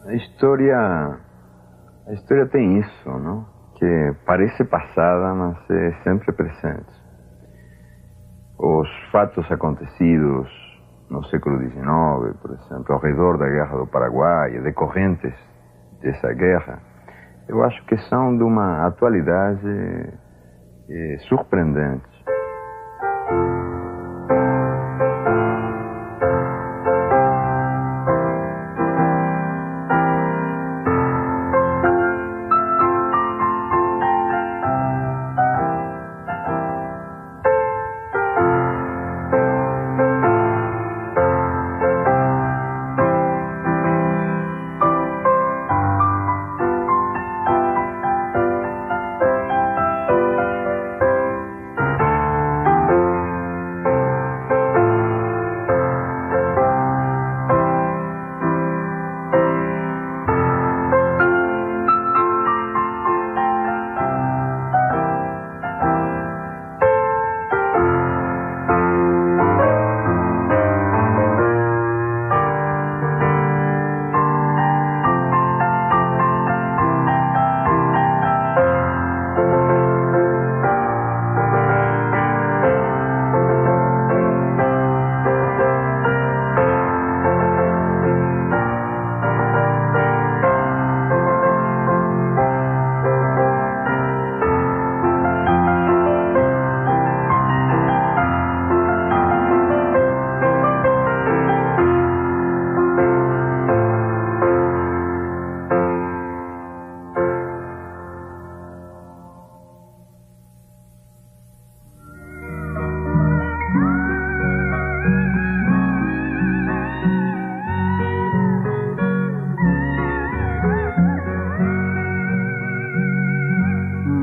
A história tem isso, não? Que parece passada, mas é sempre presente. Os fatos acontecidos no século XIX, por exemplo, ao redor da Guerra do Paraguai, decorrentes dessa guerra, eu acho que são de uma atualidade surpreendente.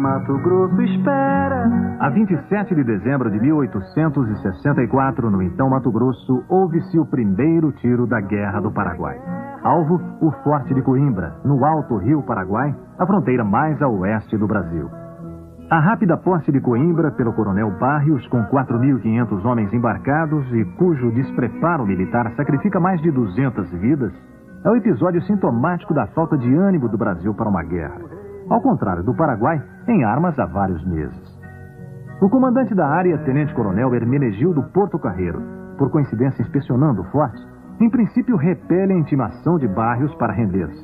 Mato Grosso espera. A 27 de dezembro de 1864, no então Mato Grosso, houve-se o primeiro tiro da Guerra do Paraguai. Alvo, o Forte de Coimbra, no Alto Rio Paraguai, a fronteira mais a oeste do Brasil. A rápida posse de Coimbra pelo coronel Barrios, com 4.500 homens embarcados e cujo despreparo militar sacrifica mais de 200 vidas, é o episódio sintomático da falta de ânimo do Brasil para uma guerra. Ao contrário do Paraguai, em armas há vários meses. O comandante da área, tenente-coronel Hermenegildo Porto Carreiro, por coincidência inspecionando o forte, em princípio repele a intimação de Barrios para render-se.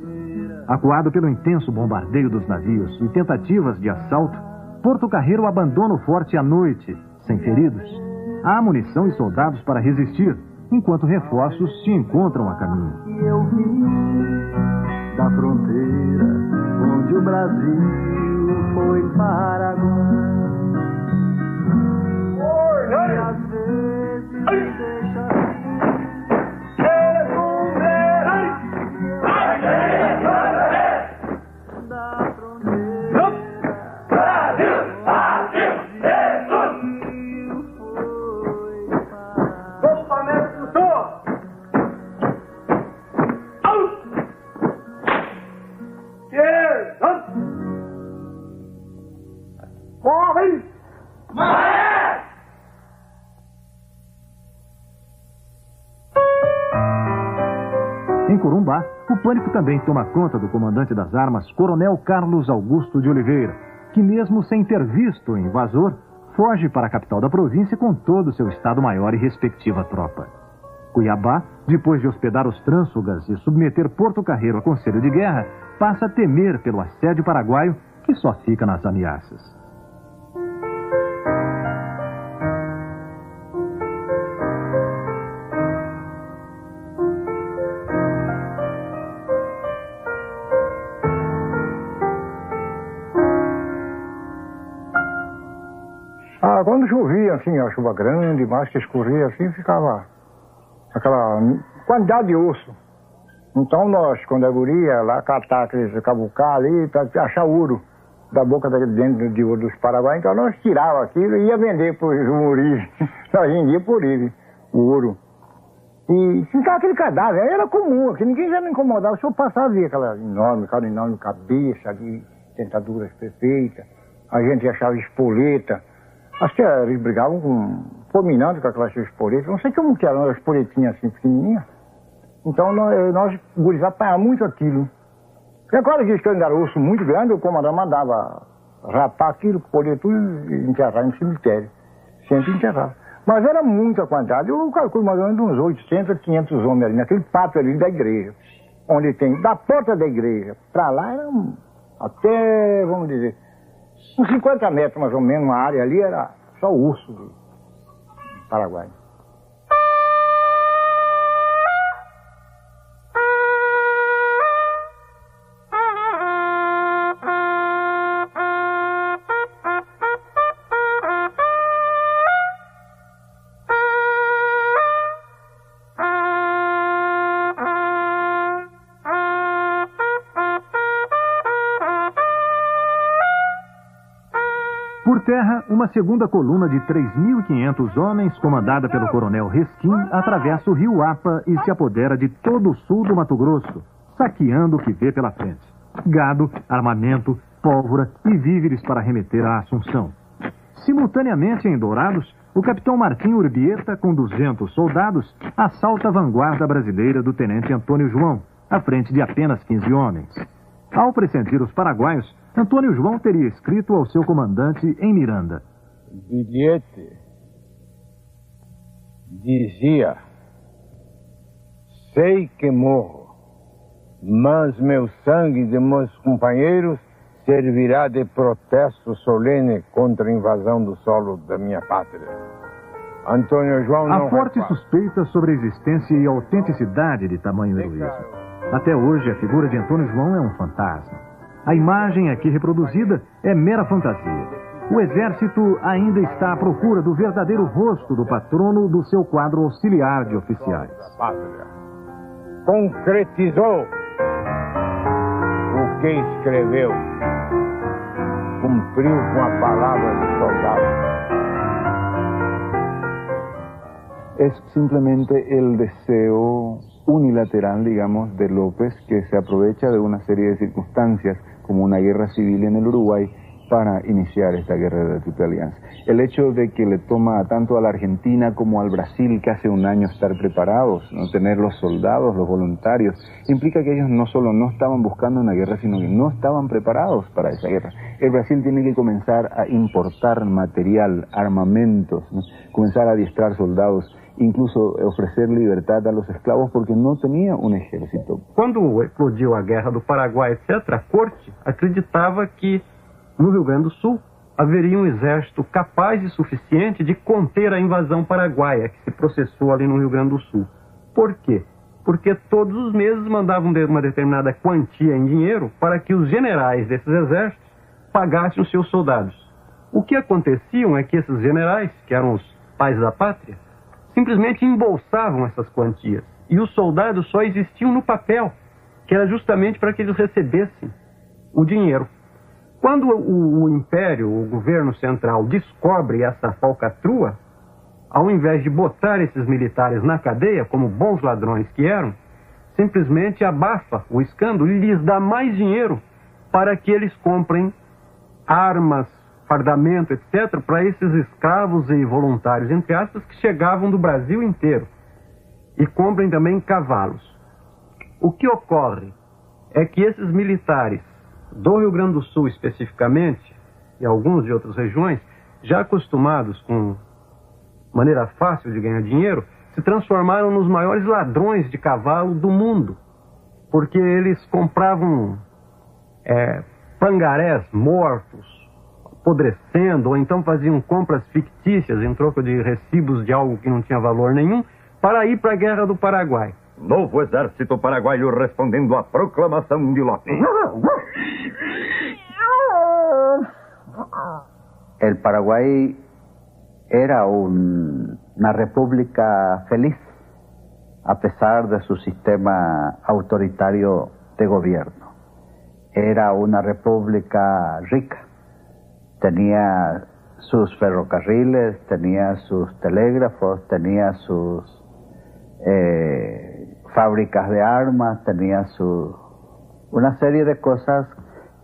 Acuado pelo intenso bombardeio dos navios e tentativas de assalto, Porto Carreiro abandona o forte à noite, sem feridos. Há munição e soldados para resistir, enquanto reforços se encontram a caminho. Eu vi da fronteira onde o Brasil foi Paraguai. E às vezes deixa da fronteira. Brasil, Brasil, Jesus! Vamos para a mesa do Senhor! Em Corumbá, o pânico também toma conta do comandante das armas, Coronel Carlos Augusto de Oliveira, que mesmo sem ter visto o invasor, foge para a capital da província com todo o seu Estado-Maior e respectiva tropa. Cuiabá, depois de hospedar os trânsfugas e submeter Porto Carreiro a conselho de guerra, passa a temer pelo assédio paraguaio, que só fica nas ameaças. Quando chovia, assim, a chuva grande, mais que escorria, assim, ficava aquela quantidade de osso. Então nós, quando a guria, lá catar aqueles cabucá ali, para achar ouro da boca dentro de ouro dos paraguaios, então nós tirava aquilo e ia vender para os muris. Nós vendia por ele, o ouro. E ficava aquele cadáver, era comum, aqui ninguém já não incomodava, se eu passava via aquela enorme cabeça de dentaduras perfeitas, a gente achava espoleta. Acho que eles brigavam fulminando com aquelas espoletas. Não sei como que eram as espoletinhas assim, pequenininhas. Então nós gurizada apanhávamos muito aquilo. Porque agora diz que eu era osso muito grande, o comandante mandava rapar aquilo, colher tudo e enterrar no cemitério. Sempre enterrava. Mas era muita quantidade. Eu calculo mais ou menos uns 800 a 500 homens ali, naquele pátio ali da igreja. Onde tem, da porta da igreja para lá, era até, vamos dizer, uns 50 metros mais ou menos, uma área ali era só urso do Paraguai. Por terra, uma segunda coluna de 3.500 homens, comandada pelo coronel Resquim, atravessa o rio Apa e se apodera de todo o sul do Mato Grosso, saqueando o que vê pela frente. Gado, armamento, pólvora e víveres para remeter à Assunção. Simultaneamente, em Dourados, o capitão Martim Urbieta, com 200 soldados, assalta a vanguarda brasileira do tenente Antônio João, à frente de apenas 15 homens. Ao pressentir os paraguaios, Antônio João teria escrito ao seu comandante em Miranda: bilhete dizia: sei que morro, mas meu sangue e de meus companheiros servirá de protesto solene contra a invasão do solo da minha pátria. Antônio João não há forte repara. suspeita sobre a existência e autenticidade de tamanho heroísmo. Até hoje, a figura de Antônio João é um fantasma. A imagem aqui reproduzida é mera fantasia. O exército ainda está à procura do verdadeiro rosto do patrono do seu quadro auxiliar de oficiais. Pátria. Concretizou o que escreveu. Cumpriu com a palavra do soldado. Es simplemente el deseo unilateral, digamos, de López, que se aprovecha de una serie de circunstancias, como una guerra civil en el Uruguay, para iniciar esta guerra de la Triple Alianza. El hecho de que le toma tanto a la Argentina como al Brasil casi un año estar preparados, no tener los soldados, los voluntarios, implica que ellos no solo no estaban buscando una guerra, sino que no estaban preparados para esa guerra. El Brasil tiene que comenzar a importar material, armamentos, ¿no? Comenzar a adiestrar soldados, incluso ofrecer libertad a los esclavos porque no tenía un ejército. Quando explodiu a Guerra do Paraguai, etc., a corte acreditava que no Rio Grande do Sul haveria um exército capaz e suficiente de conter a invasão paraguaia que se processou ali no Rio Grande do Sul. Por quê? Porque todos os meses mandavam uma determinada quantia em dinheiro para que os generais desses exércitos pagassem os seus soldados. O que aconteciam é que esses generais, que eram os pais da pátria, simplesmente embolsavam essas quantias. E os soldados só existiam no papel, que era justamente para que eles recebessem o dinheiro. Quando o Império, o governo central, descobre essa falcatrua, ao invés de botar esses militares na cadeia, como bons ladrões que eram, simplesmente abafa o escândalo e lhes dá mais dinheiro para que eles comprem armas, fardamento, etc., para esses escravos e voluntários, entre aspas, que chegavam do Brasil inteiro. E comprem também cavalos. O que ocorre é que esses militares, do Rio Grande do Sul especificamente, e alguns de outras regiões, já acostumados com maneira fácil de ganhar dinheiro, se transformaram nos maiores ladrões de cavalo do mundo, porque eles compravam pangarés mortos, apodrecendo, ou então faziam compras fictícias em troca de recibos de algo que não tinha valor nenhum, para ir para a Guerra do Paraguai. Novo exército paraguaio respondendo à proclamação de López. El Paraguay era una república feliz, a pesar de su sistema autoritario de gobierno. Era una república rica, tenía sus ferrocarriles, tenía sus telégrafos, tenía sus fábricas de armas, tenía una serie de cosas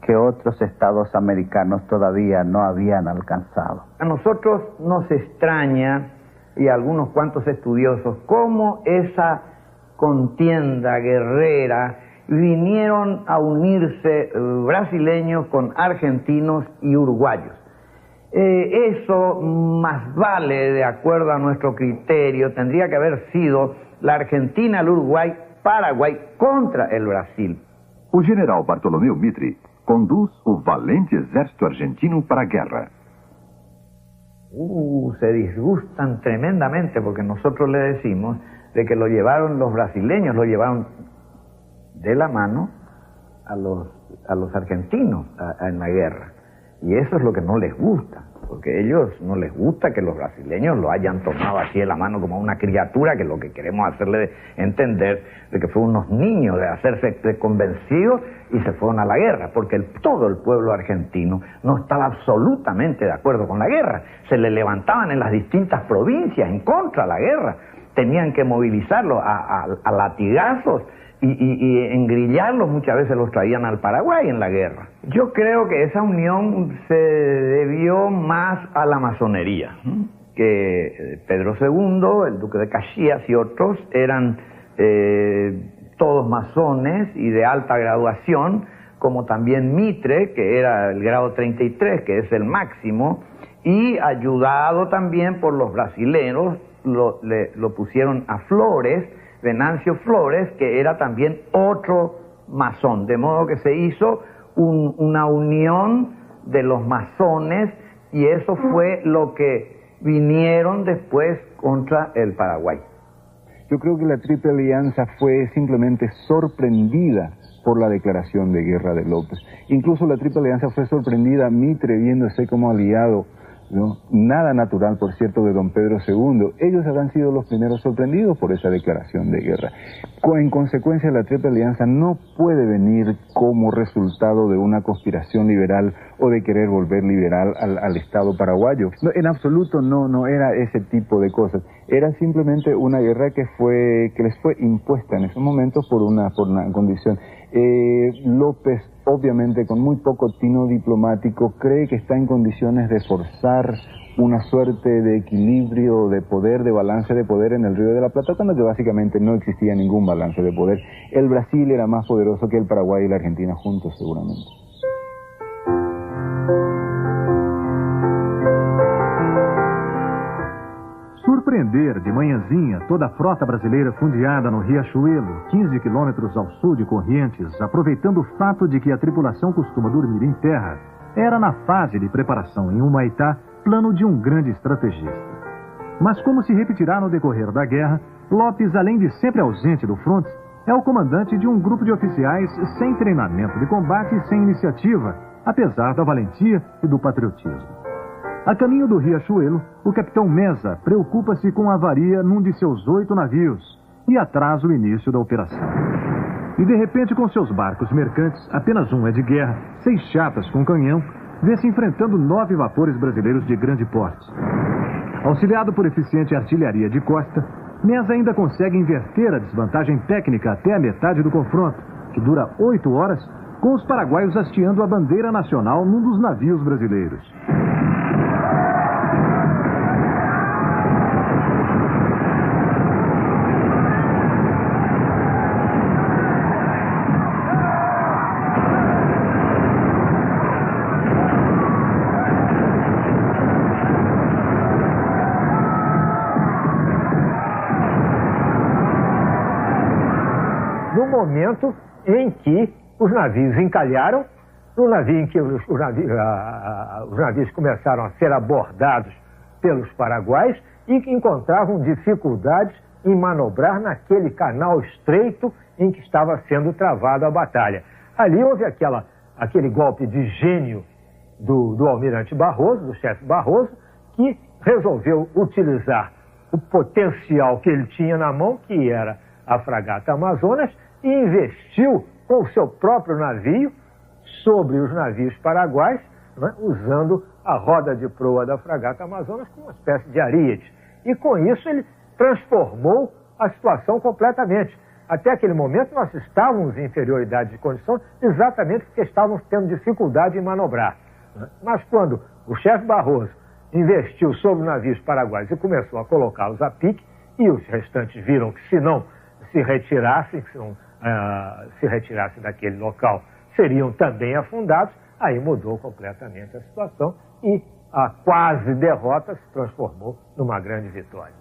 que otros estados americanos todavía no habían alcanzado. A nosotros nos extraña, y a algunos cuantos estudiosos, cómo esa contienda guerrera, vinieron a unirse brasileños con argentinos y uruguayos. Eso más vale, de acuerdo a nuestro criterio, tendría que haber sido la Argentina, el Uruguay, Paraguay contra el Brasil. O general Bartolomeu Mitre conduz o valente exército argentino para a guerra. Se disgustan tremendamente porque nosotros le decimos de que lo llevaron los brasileños, lo llevaron de la mano a los argentinos en la guerra. Y eso es lo que no les gusta, porque a ellos no les gusta que los brasileños lo hayan tomado así de la mano como una criatura, que lo que queremos hacerle entender de que fue unos niños de hacerse convencidos y se fueron a la guerra, porque todo el pueblo argentino no estaba absolutamente de acuerdo con la guerra. Se le levantaban en las distintas provincias en contra de la guerra, tenían que movilizarlos a latigazos y engrillarlos, muchas veces los traían al Paraguay en la guerra. Yo creo que esa unión se debió más a la masonería, que Pedro II, el duque de Caxias y otros eran todos masones y de alta graduación, como también Mitre, que era el grado 33, que es el máximo, y ayudado también por los brasileños, lo pusieron a Flores, Venancio Flores, que era también otro masón, de modo que se hizo una unión de los masones, y eso fue lo que vinieron después contra el Paraguay. Yo creo que la Triple Alianza fue simplemente sorprendida por la declaración de guerra de López. Incluso la Triple Alianza fue sorprendida, Mitre viéndose como aliado, ¿no? Nada natural, por cierto, de don Pedro II. Ellos habrán sido los primeros sorprendidos por esa declaración de guerra. En consecuencia, la Triple Alianza no puede venir como resultado de una conspiración liberal o de querer volver liberal al Estado paraguayo. No, en absoluto no era ese tipo de cosas. Era simplemente una guerra que les fue impuesta en esos momentos por una condición. López, obviamente con muy poco tino diplomático, cree que está en condiciones de forzar una suerte de equilibrio de poder, de balance de poder en el Río de la Plata, cuando que básicamente no existía ningún balance de poder. El Brasil era más poderoso que el Paraguay y la Argentina juntos, seguramente. Surpreender de manhãzinha toda a frota brasileira fundeada no Riachuelo, 15 quilômetros ao sul de Corrientes, aproveitando o fato de que a tripulação costuma dormir em terra, era na fase de preparação em Humaitá plano de um grande estrategista. Mas como se repetirá no decorrer da guerra, Lopes, além de sempre ausente do fronte, é o comandante de um grupo de oficiais sem treinamento de combate e sem iniciativa, apesar da valentia e do patriotismo. A caminho do Riachuelo, o capitão Meza preocupa-se com a avaria num de seus 8 navios e atrasa o início da operação. E de repente, com seus barcos mercantes, apenas um é de guerra, 6 chapas com canhão, vê-se enfrentando 9 vapores brasileiros de grande porte. Auxiliado por eficiente artilharia de costa, Meza ainda consegue inverter a desvantagem técnica até a metade do confronto, que dura 8 horas, com os paraguaios hasteando a bandeira nacional num dos navios brasileiros. Momento em que os navios encalharam, no navio em que os navios começaram a ser abordados pelos paraguaios e que encontravam dificuldades em manobrar naquele canal estreito em que estava sendo travada a batalha. Ali houve aquele golpe de gênio do almirante Barroso, do chefe Barroso, que resolveu utilizar o potencial que ele tinha na mão, que era a fragata Amazonas, e investiu com o seu próprio navio sobre os navios paraguaios, né, usando a roda de proa da fragata Amazonas como uma espécie de ariete. E com isso ele transformou a situação completamente. Até aquele momento nós estávamos em inferioridade de condição exatamente porque estávamos tendo dificuldade em manobrar. Né? Mas quando o chefe Barroso investiu sobre os navios paraguaios e começou a colocá-los a pique, e os restantes viram que se não se retirassem daquele local, seriam também afundados. Aí mudou completamente a situação e a quase derrota se transformou numa grande vitória.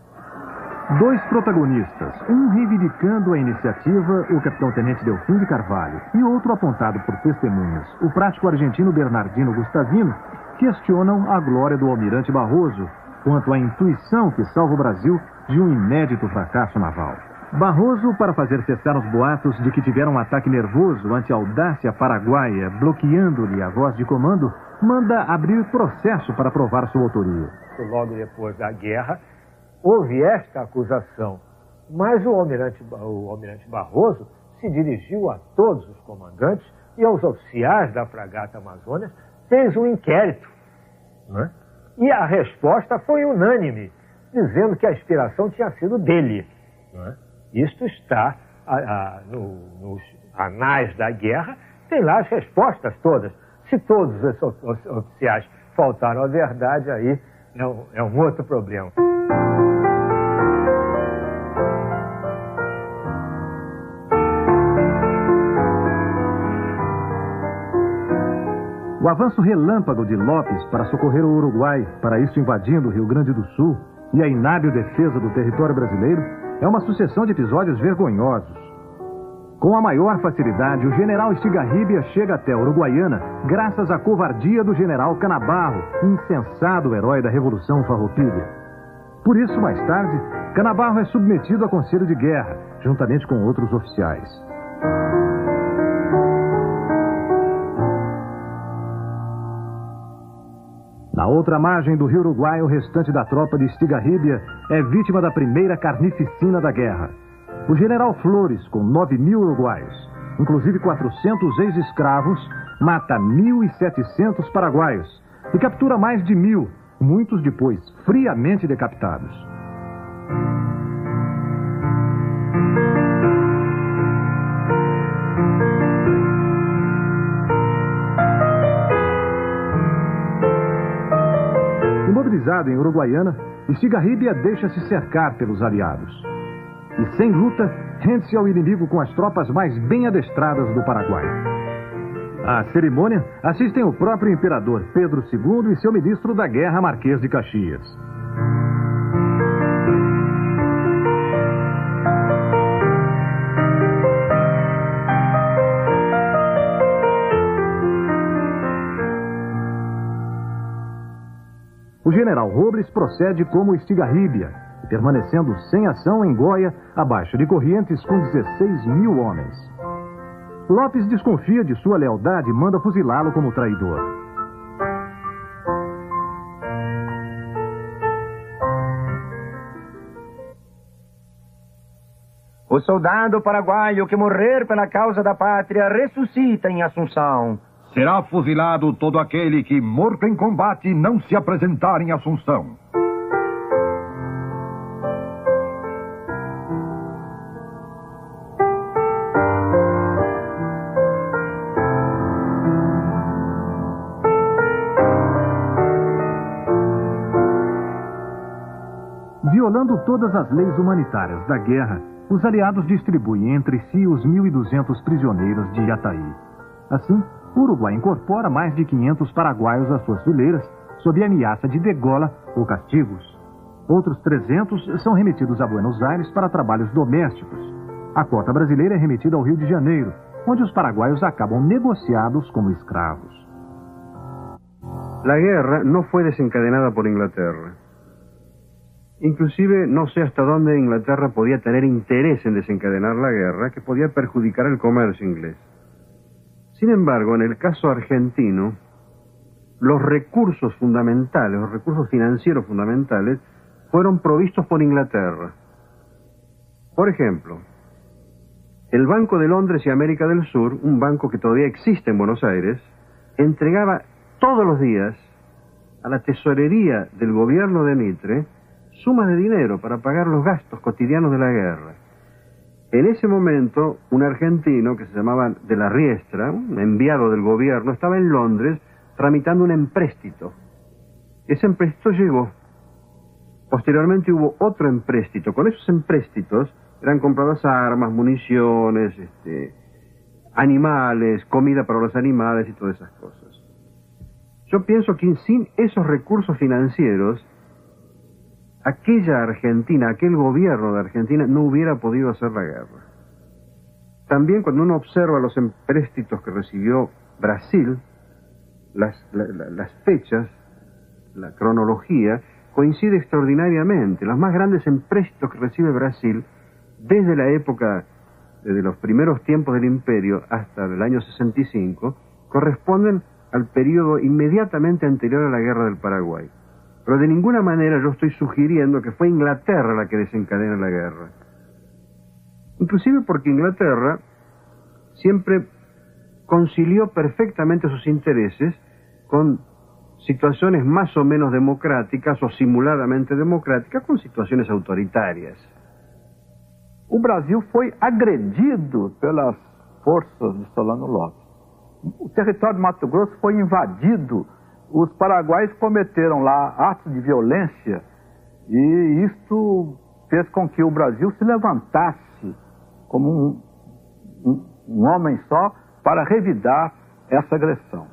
Dois protagonistas, um reivindicando a iniciativa, o capitão-tenente Delfim de Carvalho, e outro apontado por testemunhas, o prático argentino Bernardino Gustavino, questionam a glória do almirante Barroso quanto à intuição que salva o Brasil de um inédito fracasso naval. Barroso, para fazer cessar os boatos de que tiveram um ataque nervoso ante a audácia paraguaia, bloqueando-lhe a voz de comando, manda abrir processo para provar sua autoria. Logo depois da guerra, houve esta acusação, mas o almirante Barroso se dirigiu a todos os comandantes e aos oficiais da fragata Amazônia, fez um inquérito, né? E a resposta foi unânime, dizendo que a inspiração tinha sido dele, né? Isto está nos anais da guerra, tem lá as respostas todas. Se todos os oficiais faltaram à verdade, aí é um outro problema. O avanço relâmpago de Lopes para socorrer o Uruguai, para isso invadindo o Rio Grande do Sul, e a inábil defesa do território brasileiro, é uma sucessão de episódios vergonhosos. Com a maior facilidade, o general Estigarribia chega até a Uruguaiana graças à covardia do general Canabarro, insensado herói da Revolução Farroupilha. Por isso, mais tarde, Canabarro é submetido a conselho de guerra, juntamente com outros oficiais. Na outra margem do rio Uruguai, o restante da tropa de Estigarribia é vítima da primeira carnificina da guerra. O general Flores, com 9.000 uruguaios, inclusive 400 ex-escravos, mata 1.700 paraguaios e captura mais de 1.000, muitos depois friamente decapitados. Imobilizado em Uruguaiana, Estigarribia deixa-se cercar pelos aliados. E sem luta, rende-se ao inimigo com as tropas mais bem adestradas do Paraguai. À cerimônia assistem o próprio imperador Pedro II e seu ministro da Guerra, Marquês de Caxias. O general Robles procede como Estigarribia, permanecendo sem ação em Goia, abaixo de Corrientes, com 16.000 homens. Lopes desconfia de sua lealdade e manda fuzilá-lo como traidor. O soldado paraguaio que morrer pela causa da pátria ressuscita em Assunção. Será fuzilado todo aquele que, morto em combate, não se apresentar em Assunção. Violando todas as leis humanitárias da guerra, os aliados distribuem entre si os 1.200 prisioneiros de Yataí. Assim, o Uruguai incorpora mais de 500 paraguaios às suas fileiras, sob ameaça de degola ou castigos. Outros 300 são remetidos a Buenos Aires para trabalhos domésticos. A cota brasileira é remetida ao Rio de Janeiro, onde os paraguaios acabam negociados como escravos. La guerra no fue desencadenada por Inglaterra. Inclusive, no sé hasta dónde Inglaterra podía tener interés en desencadenar la guerra, que podía perjudicar el comercio inglés. Sin embargo, en el caso argentino, los recursos fundamentales, los recursos financieros fundamentales, fueron provistos por Inglaterra. Por ejemplo, el Banco de Londres y América del Sur, un banco que todavía existe en Buenos Aires, entregaba todos los días a la tesorería del gobierno de Mitre sumas de dinero para pagar los gastos cotidianos de la guerra. En ese momento, un argentino que se llamaba de la Riestra, un enviado del gobierno, estaba en Londres tramitando un empréstito. Ese empréstito llegó. Posteriormente hubo otro empréstito. Con esos empréstitos, Eran compradas armas, municiones, animales, comida para los animales y todas esas cosas. Yo pienso que sin esos recursos financieros, aquella Argentina, aquel gobierno de Argentina no hubiera podido hacer la guerra. También cuando uno observa los empréstitos que recibió Brasil, las fechas, la cronología, coincide extraordinariamente. Los más grandes empréstitos que recibe Brasil, desde la época, desde los primeros tiempos del imperio hasta el año 65, corresponden al periodo inmediatamente anterior a la Guerra del Paraguay. Pero de ninguna manera yo estoy sugiriendo que fue Inglaterra la que desencadena la guerra. Inclusive porque Inglaterra siempre concilió perfectamente sus intereses con situaciones más o menos democráticas o simuladamente democráticas con situaciones autoritarias. O Brasil foi agredido pelas forças de Solano Lopes. O território de Mato Grosso foi invadido. Os paraguaios cometeram lá atos de violência e isto fez com que o Brasil se levantasse como um homem só para revidar essa agressão.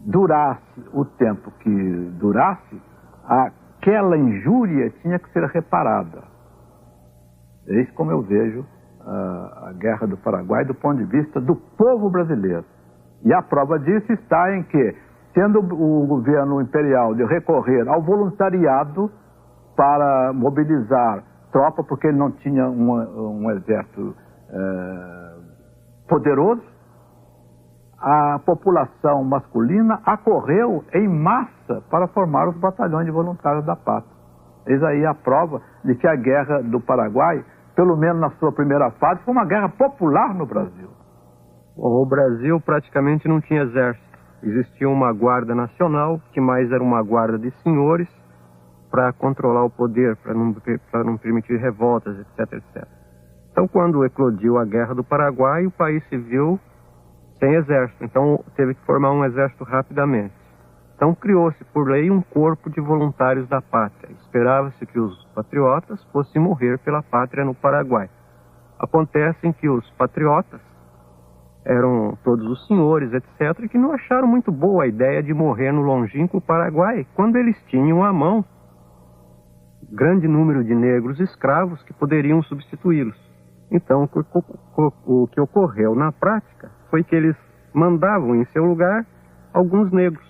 Durasse o tempo que durasse, aquela injúria tinha que ser reparada. Eis como eu vejo a Guerra do Paraguai do ponto de vista do povo brasileiro. E a prova disso está em que, tendo o governo imperial de recorrer ao voluntariado para mobilizar tropa, porque ele não tinha um exército poderoso, a população masculina acorreu em massa para formar os batalhões de voluntários da pátria. Eis aí a prova de que a Guerra do Paraguai, pelo menos na sua primeira fase, foi uma guerra popular no Brasil. O Brasil praticamente não tinha exército. Existia uma guarda nacional, que mais era uma guarda de senhores, para controlar o poder, para não permitir revoltas, etc, etc. Então, quando eclodiu a Guerra do Paraguai, o país se viu sem exército. Então, teve que formar um exército rapidamente. Então, criou-se, por lei, um corpo de voluntários da pátria. Esperava-se que os patriotas fossem morrer pela pátria no Paraguai. Acontece que os patriotas eram todos os senhores, etc., que não acharam muito boa a ideia de morrer no longínquo Paraguai, quando eles tinham à mão grande número de negros escravos que poderiam substituí-los. Então, o que ocorreu na prática foi que eles mandavam em seu lugar alguns negros.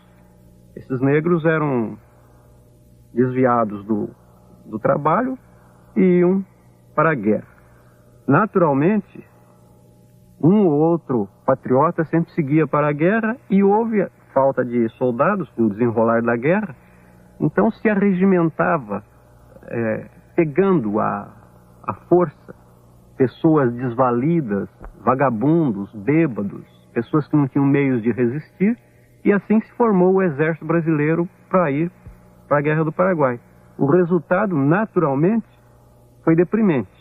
Esses negros eram desviados do trabalho e iam para a guerra. Naturalmente, um ou outro patriota sempre seguia para a guerra e houve falta de soldados com o desenrolar da guerra. Então se arregimentava, pegando à força, pessoas desvalidas, vagabundos, bêbados, pessoas que não tinham meios de resistir, e assim se formou o exército brasileiro para ir para a Guerra do Paraguai. O resultado, naturalmente, foi deprimente.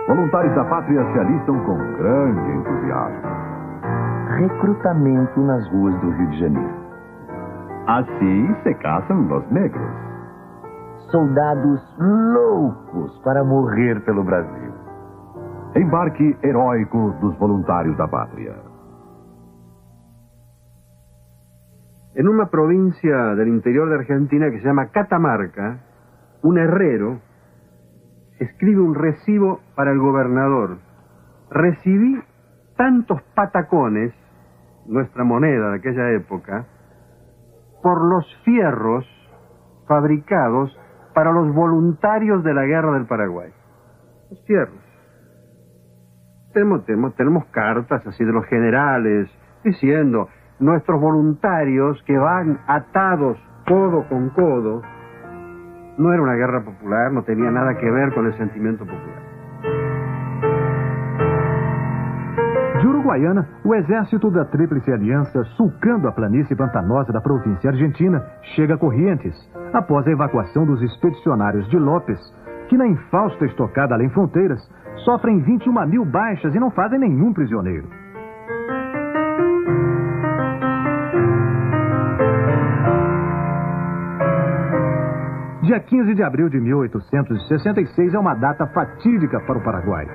Voluntários da pátria se alistam com grande entusiasmo. Recrutamento nas ruas do Rio de Janeiro. Assim se caçam os negros. Soldados loucos para morrer pelo Brasil. Embarque heróico dos voluntários da pátria. En una provincia del interior de Argentina que se llama Catamarca, un herrero escribe un recibo para el gobernador. Recibí tantos patacones, nuestra moneda de aquella época, por los fierros fabricados para los voluntarios de la Guerra del Paraguay. Los fierros. Tenemos cartas así de los generales diciendo: nuestros voluntarios que van atados codo con codo. No era una guerra popular, no tenía nada que ver con el sentimiento popular. De Uruguaiana, o exército da Tríplice Aliança, sulcando a planície pantanosa da província argentina, chega a Corrientes, após a evacuação dos expedicionários de Lopes, que na infausta estocada além fronteiras, sofrem 21.000 baixas e não fazem nenhum prisioneiro. Dia 15 de abril de 1866 é uma data fatídica para o Paraguai.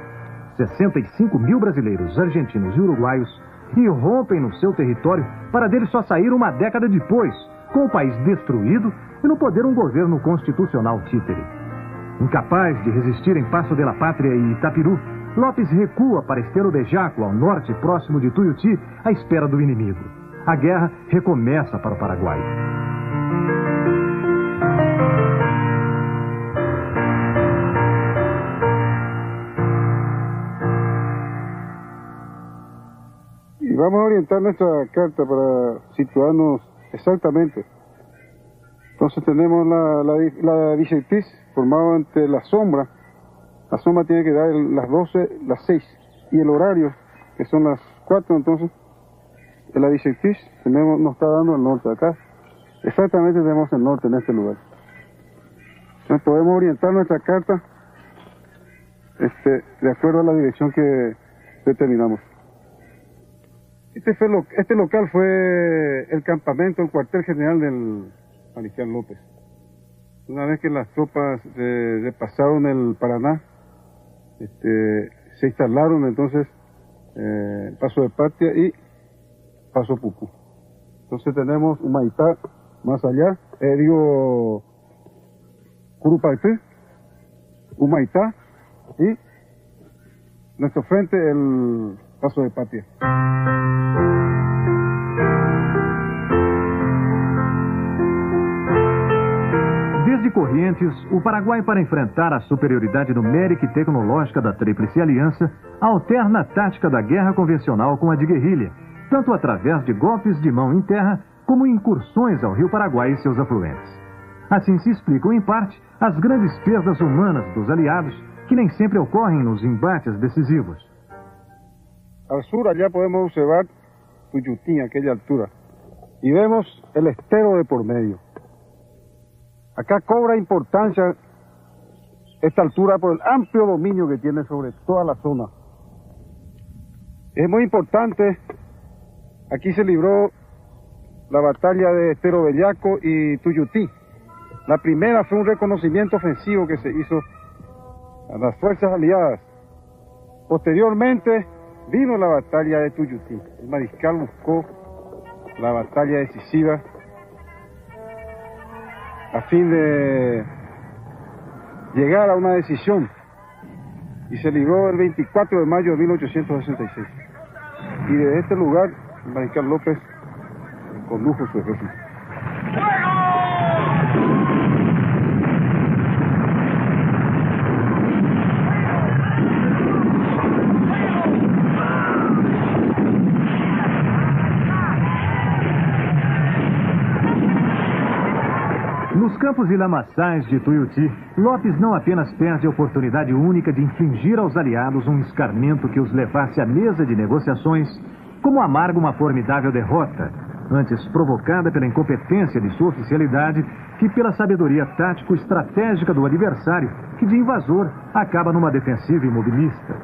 65 mil brasileiros, argentinos e uruguaios irrompem no seu território para dele só sair uma década depois, com o país destruído e no poder um governo constitucional títere. Incapaz de resistir em Passo de la Pátria e Itapiru, Lopes recua para Estero de Jaco, ao norte, próximo de Tuiuti, à espera do inimigo. A guerra recomeça para o Paraguai. Y vamos a orientar nuestra carta para situarnos exactamente. Entonces tenemos la directriz formada entre la sombra. La sombra tiene que dar las 12, las 6. Y el horario, que son las 4, entonces, la directriz nos está dando el norte acá. Exactamente tenemos el norte en este lugar. Entonces podemos orientar nuestra carta de acuerdo a la dirección que determinamos. Este local fue el campamento, el cuartel general del mariscal López. Una vez que las tropas pasaron el Paraná, se instalaron entonces Paso de Patria y Paso Pucú. Entonces tenemos Humaitá más allá, Curupaytí, Humaitá y nuestro frente el Paso de Patria. Desde Corrientes, o Paraguai, para enfrentar a superioridade numérica e tecnológica da Tríplice Aliança, alterna a tática da guerra convencional com a de guerrilha, tanto através de golpes de mão em terra, como incursões ao Rio Paraguai e seus afluentes. Assim se explicam, em parte, as grandes perdas humanas dos aliados, que nem sempre ocorrem nos embates decisivos. Al sur, allá podemos observar Tuyutí, a aquella altura, y vemos el estero de por medio. Acá cobra importancia esta altura por el amplio dominio que tiene sobre toda la zona. Es muy importante, aquí se libró la batalla de Estero Bellaco y Tuyutí. La primera fue un reconocimiento ofensivo que se hizo a las fuerzas aliadas. Posteriormente vino la batalla de Tuyutí. El mariscal buscó la batalla decisiva a fin de llegar a una decisión, y se libró el 24 de mayo de 1866. Y desde este lugar, el mariscal López condujo su ejército. Nos campos e lamaçais de Tuiuti, Lopes não apenas perde a oportunidade única de infligir aos aliados um escarmento que os levasse à mesa de negociações, como amarga uma formidável derrota, antes provocada pela incompetência de sua oficialidade que pela sabedoria tático-estratégica do adversário, que de invasor acaba numa defensiva imobilista.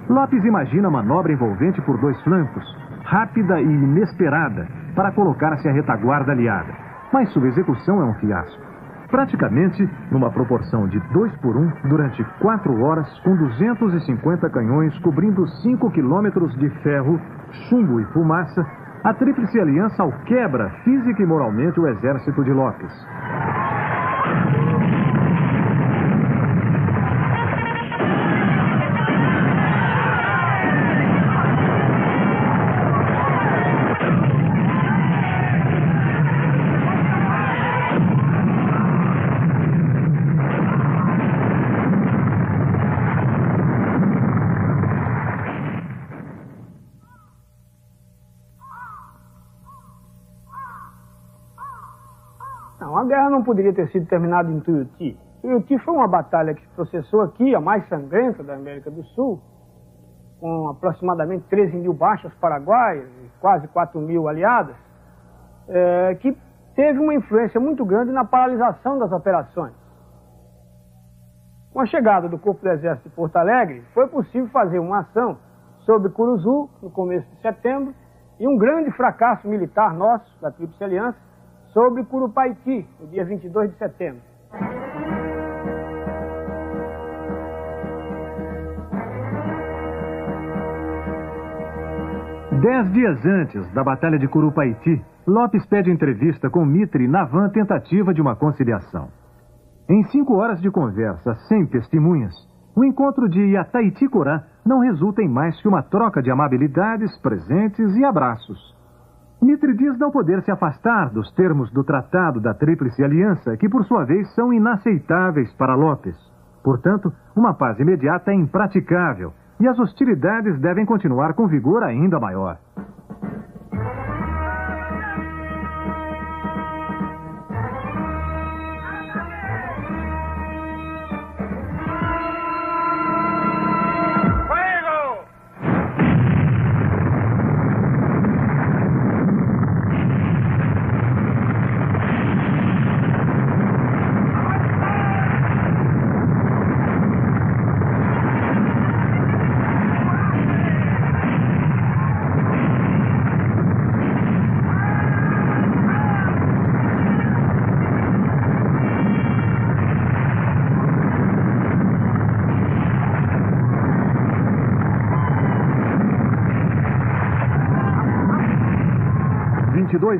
Lopes imagina manobra envolvente por dois flancos, rápida e inesperada, para colocar-se à retaguarda aliada. Mas sua execução é um fiasco. Praticamente numa proporção de 2-1, durante 4 horas, com 250 canhões cobrindo 5 quilômetros de ferro, chumbo e fumaça, a Tríplice Aliança alquebra física e moralmente o exército de Lopes. A guerra não poderia ter sido terminada em Tuiuti. Tuiuti foi uma batalha que se processou aqui, a mais sangrenta da América do Sul, com aproximadamente 13 mil baixas paraguaias e quase 4 mil aliadas, que teve uma influência muito grande na paralisação das operações. Com a chegada do Corpo do Exército de Porto Alegre, foi possível fazer uma ação sobre Curuzu, no começo de setembro, e um grande fracasso militar nosso, da Tríplice Aliança, sobre Curupaytí, no dia 22 de setembro. 10 dias antes da Batalha de Curupaiti, Lopes pede entrevista com Mitre na van tentativa de uma conciliação. Em 5 horas de conversa, sem testemunhas, o encontro de Yataiti-Corã não resulta em mais que uma troca de amabilidades, presentes e abraços. Mitre diz não poder se afastar dos termos do Tratado da Tríplice Aliança, que por sua vez são inaceitáveis para Lopes. Portanto, uma paz imediata é impraticável e as hostilidades devem continuar com vigor ainda maior.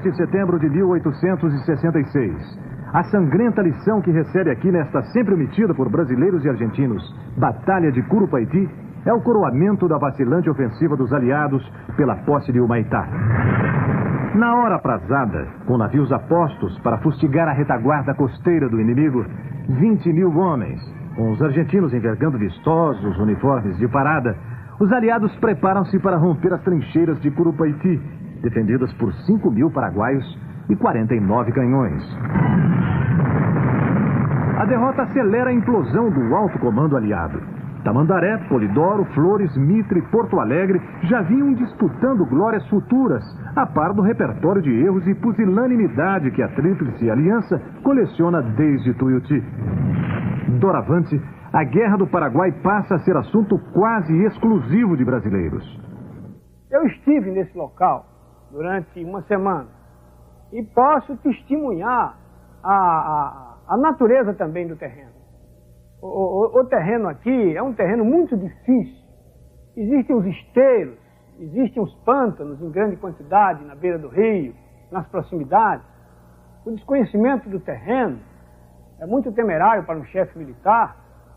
De setembro de 1866. A sangrenta lição que recebe aqui nesta sempre omitida por brasileiros e argentinos Batalha de Curupaiti é o coroamento da vacilante ofensiva dos aliados pela posse de Humaitá. Na hora aprazada, com navios apostos para fustigar a retaguarda costeira do inimigo, 20 mil homens, com os argentinos envergando vistosos uniformes de parada, os aliados preparam-se para romper as trincheiras de Curupaiti, defendidas por 5 mil paraguaios e 49 canhões. A derrota acelera a implosão do alto comando aliado. Tamandaré, Polidoro, Flores, Mitre e Porto Alegre já vinham disputando glórias futuras, a par do repertório de erros e pusilanimidade que a Tríplice Aliança coleciona desde Tuiuti. Doravante, a Guerra do Paraguai passa a ser assunto quase exclusivo de brasileiros. Eu estive nesse local durante uma semana e posso testemunhar a natureza também do terreno. O terreno aqui é um terreno muito difícil. Existem os esteiros, existem os pântanos em grande quantidade na beira do rio, nas proximidades. O desconhecimento do terreno é muito temerário para um chefe militar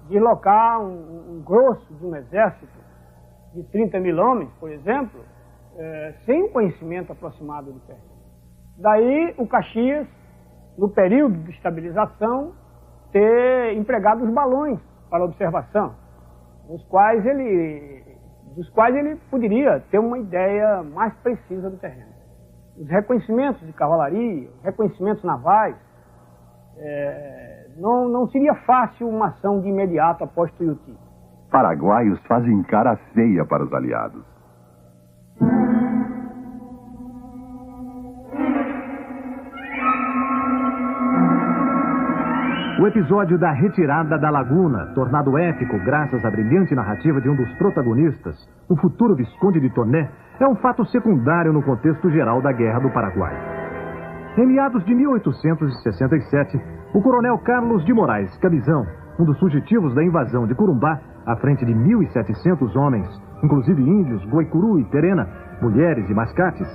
deslocar um grosso de um exército de 30 mil homens, por exemplo, sem um conhecimento aproximado do terreno. Daí o Caxias, no período de estabilização, ter empregado os balões para observação, dos quais ele poderia ter uma ideia mais precisa do terreno. Os reconhecimentos de cavalaria, os reconhecimentos navais, não seria fácil uma ação de imediato após Tuiuti. Paraguaios fazem cara feia para os aliados. O episódio da retirada da Laguna, tornado épico graças à brilhante narrativa de um dos protagonistas, o futuro Visconde de Toné, é um fato secundário no contexto geral da Guerra do Paraguai. Em meados de 1867, o coronel Carlos de Moraes Cabizão, um dos fugitivos da invasão de Corumbá, à frente de 1.700 homens, inclusive índios, Guaicuru e Terena, mulheres e mascates,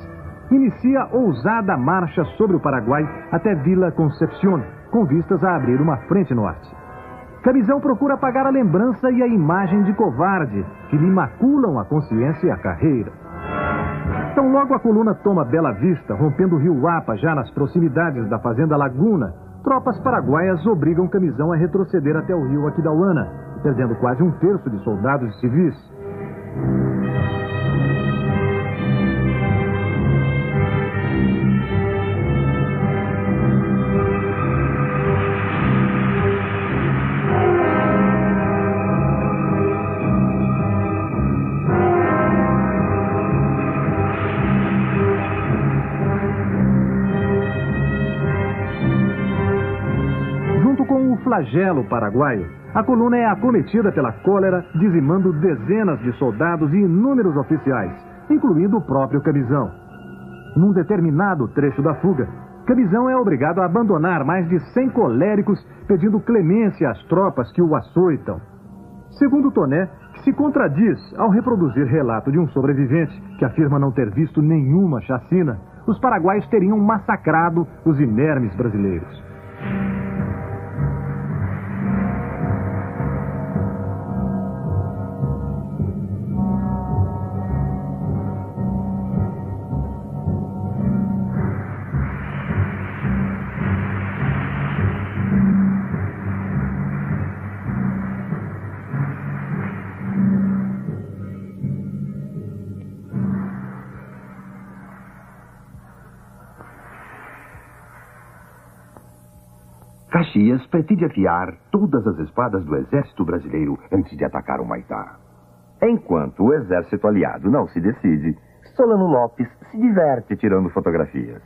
inicia ousada marcha sobre o Paraguai até Vila Concepción, com vistas a abrir uma frente norte. Cabizão procura apagar a lembrança e a imagem de covarde que lhe maculam a consciência e a carreira. Então logo a coluna toma Bela Vista, rompendo o rio Apa, já nas proximidades da fazenda Laguna, tropas paraguaias obrigam Cabizão a retroceder até o rio Aquidauana, perdendo quase 1/3 de soldados e civis. Flagelo paraguaio, a coluna é acometida pela cólera, dizimando dezenas de soldados e inúmeros oficiais, incluindo o próprio Cabizão. Num determinado trecho da fuga, Cabizão é obrigado a abandonar mais de 100 coléricos, pedindo clemência às tropas que o açoitam. Segundo Toné, que se contradiz ao reproduzir relato de um sobrevivente que afirma não ter visto nenhuma chacina. Os paraguaios teriam massacrado os inermes brasileiros. Caxias pretende afiar todas as espadas do exército brasileiro antes de atacar o Humaitá. Enquanto o exército aliado não se decide, Solano Lopes se diverte tirando fotografias.